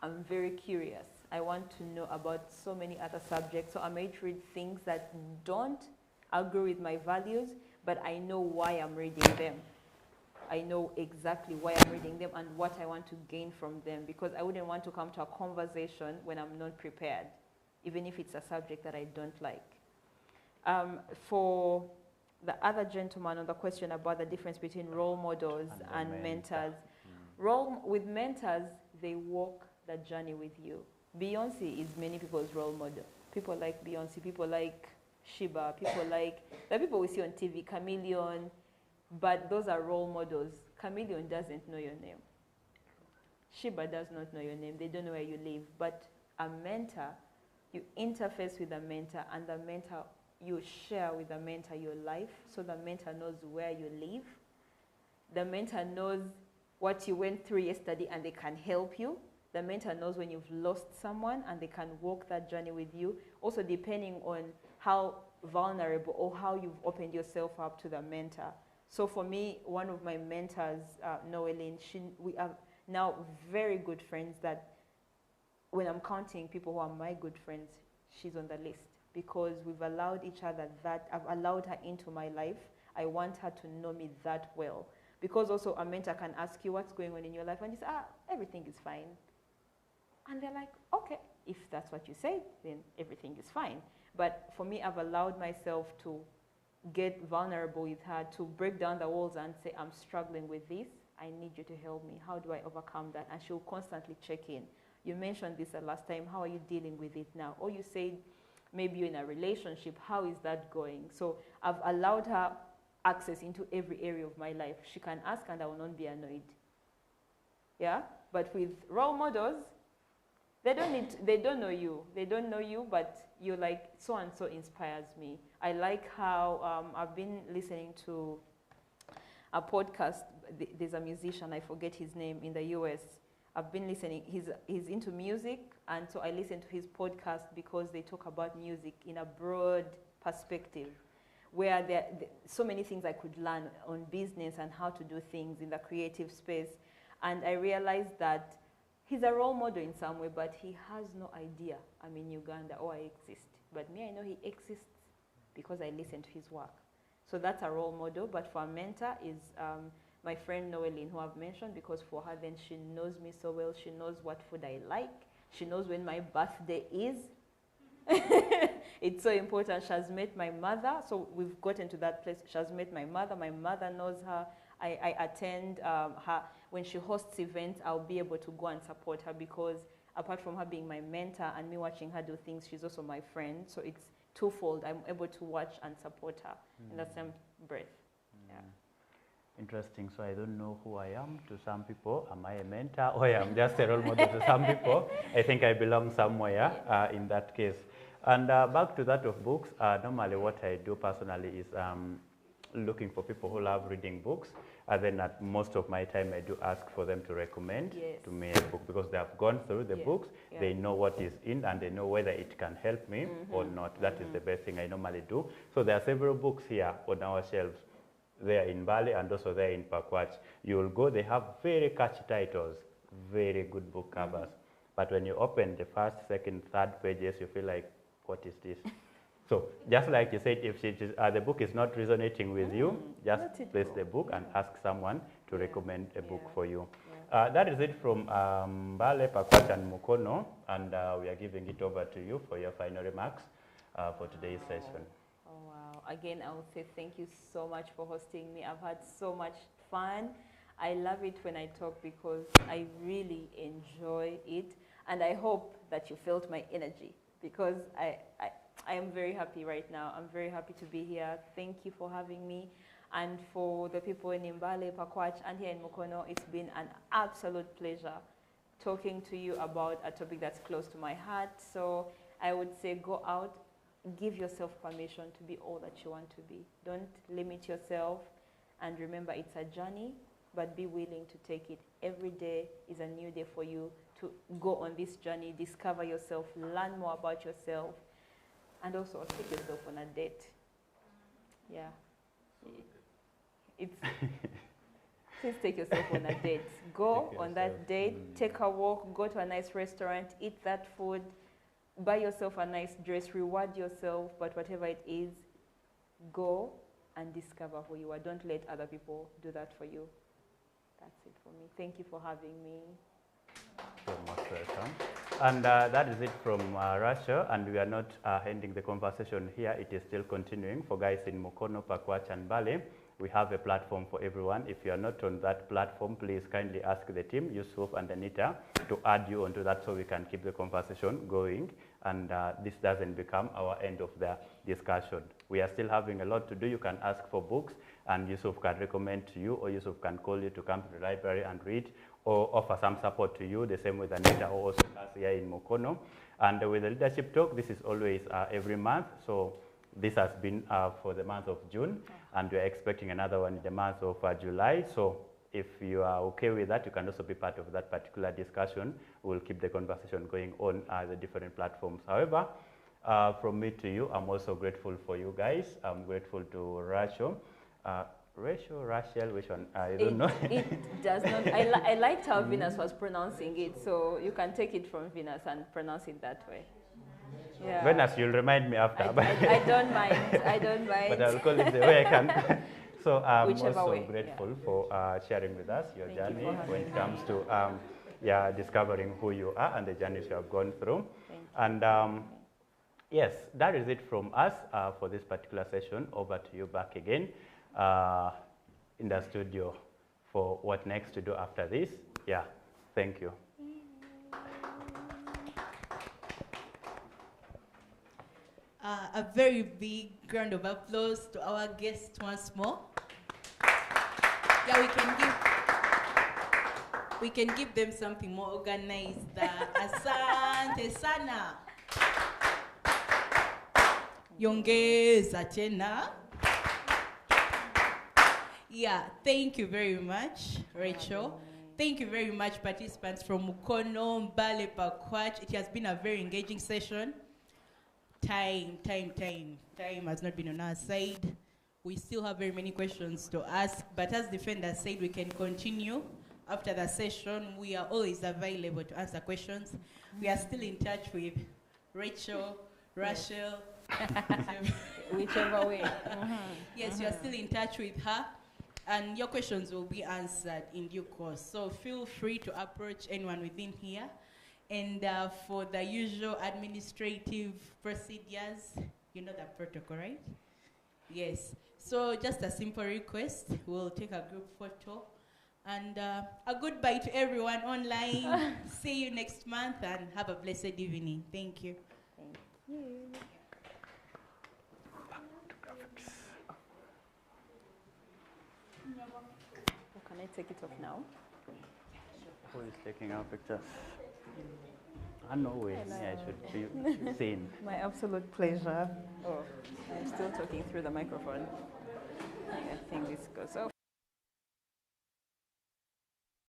I'm very curious. I want to know about so many other subjects. So I might read things that don't agree with my values, but I know why I'm reading them. I know exactly why I'm reading them and what I want to gain from them, because I wouldn't want to come to a conversation when I'm not prepared, even if it's a subject that I don't like. For the other gentleman on the question about the difference between role models and mentors, with mentors, they walk the journey with you. Beyonce is many people's role model. People like Beyonce, people like Shiba, people like the people we see on TV, Chameleon, but those are role models. Chameleon doesn't know your name. Shiba does not know your name. They don't know where you live. But a mentor, you interface with a mentor, and the mentor, you share with the mentor your life, so the mentor knows where you live. The mentor knows what you went through yesterday, and they can help you. The mentor knows when you've lost someone, and they can walk that journey with you. Also, depending on how vulnerable or how you've opened yourself up to the mentor. So for me, one of my mentors, Noeline, we are now very good friends, that when I'm counting people who are my good friends, she's on the list. because we've allowed each other that, I've allowed her into my life. I want her to know me that well. Because also a mentor can ask you what's going on in your life and you say, everything is fine. And they're like, okay, if that's what you say, then everything is fine. But for me, I've allowed myself to get vulnerable with her, to break down the walls and say, I'm struggling with this. I need you to help me. How do I overcome that? And she'll constantly check in. You mentioned this the last time. How are you dealing with it now? Or you said, maybe you're in a relationship. How is that going? So I've allowed her access into every area of my life. She can ask and I will not be annoyed. Yeah? But with role models, they don't know you. They don't know you, but you're like, so-and-so inspires me. I like how I've been listening to a podcast. There's a musician, I forget his name, in the US. I've been listening. He's into music, and so I listen to his podcast because they talk about music in a broad perspective, where there so many things I could learn on business and how to do things in the creative space. And I realized that he's a role model in some way, but he has no idea I'm in Uganda or I exist. But me, I know he exists because I listen to his work. So that's a role model, but for a mentor is my friend Noeline, who I've mentioned, because for her, then she knows me so well. She knows what food I like. She knows when my birthday is. It's so important. She has met my mother, so we've gotten to that place. She has met my mother. My mother knows her. I attend her. When she hosts events, I'll be able to go and support her because apart from her being my mentor and me watching her do things, she's also my friend. So it's twofold. I'm able to watch and support her in the same breath. Yeah. Interesting. So I don't know who I am to some people. Am I a mentor or I'm just a role model to some people? I think I belong somewhere in that case. And back to that of books, normally what I do personally is looking for people who love reading books. And then at most of my time, I do ask for them to recommend to me a book because they have gone through the books. They know what is in and they know whether it can help me or not. That is the best thing I normally do. So there are several books here on our shelves. They are in Bali and also there in Pakwach. You will go, they have very catchy titles, very good book covers. But when you open the first, second, third pages, you feel like, what is this? So just like you said, if the book is not resonating with you, just place the book and ask someone to recommend a book for you. That is it from Mbale, Pakwach, and Mukono, and we are giving it over to you for your final remarks for today's session. Oh, wow. Again, I will say thank you so much for hosting me. I've had so much fun. I love it when I talk because I really enjoy it, and I hope that you felt my energy because I am very happy right now. I'm very happy to be here. Thank you for having me. And for the people in Mbale, Pakwach, and here in Mukono, it's been an absolute pleasure talking to you about a topic that's close to my heart. So I would say go out, give yourself permission to be all that you want to be. Don't limit yourself. And remember, it's a journey, but be willing to take it. Every day is a new day for you to go on this journey, discover yourself, learn more about yourself, and also take yourself on a date. Yeah. Please take yourself on a date. Go on that date, take a walk, go to a nice restaurant, eat that food, buy yourself a nice dress, reward yourself, but whatever it is, go and discover who you are. Don't let other people do that for you. That's it for me. Thank you for having me. You're most welcome. And that is it from Russia, and we are not ending the conversation here. It is still continuing for guys in Mukono, Pakwach, and Bali. We have a platform for everyone. If you are not on that platform, please kindly ask the team, Yusuf and Anita, to add you onto that so we can keep the conversation going and this doesn't become our end of the discussion. We are still having a lot to do. You can ask for books and Yusuf can recommend to you, or Yusuf can call you to come to the library and read, or offer some support to you, the same with Anita or also us here in Mukono. And with the leadership talk, this is always every month. So this has been for the month of June, and we're expecting another one in the month of July. So if you are okay with that, you can also be part of that particular discussion. We'll keep the conversation going on the different platforms. However, from me to you, I'm also grateful for you guys. I'm grateful to Rachel. Rachel, which one? I don't know. It does not. I liked how Venus was pronouncing it, so you can take it from Venus and pronounce it that way. Yeah. Venus, you'll remind me after. I don't mind. I don't mind. But I'll call it the way I can. So I'm Whichever also way, grateful for sharing with us your Thank journey you for when it having comes to discovering who you are and the journeys you have gone through. Thank you. And yes, that is it from us for this particular session. Over to you back again in the studio for what next to do after this. Yeah, thank you. A very big round of applause to our guests once more. Yeah, we can give them something more organized. Asante sana. Yongeza tena. Yeah, thank you very much, Rachel. Thank you very much, participants from Mukono, Mbale, Pakwach. It has been a very engaging session. Time has not been on our side. We still have very many questions to ask, but as Defender said, we can continue after the session. We are always available to answer questions. We are still in touch with Rachel, Rachel. Whichever way. Yes, you are still in touch with her, and your questions will be answered in due course. So feel free to approach anyone within here. And for the usual administrative procedures, you know the protocol, right? Yes. So just a simple request. We'll take a group photo. And a goodbye to everyone online. See you next month and have a blessed evening. Thank you. Thank you. Can I take it off now? Who is taking our pictures? No way. I should be seen. My absolute pleasure. Oh, I'm still talking through the microphone. I think this goes off.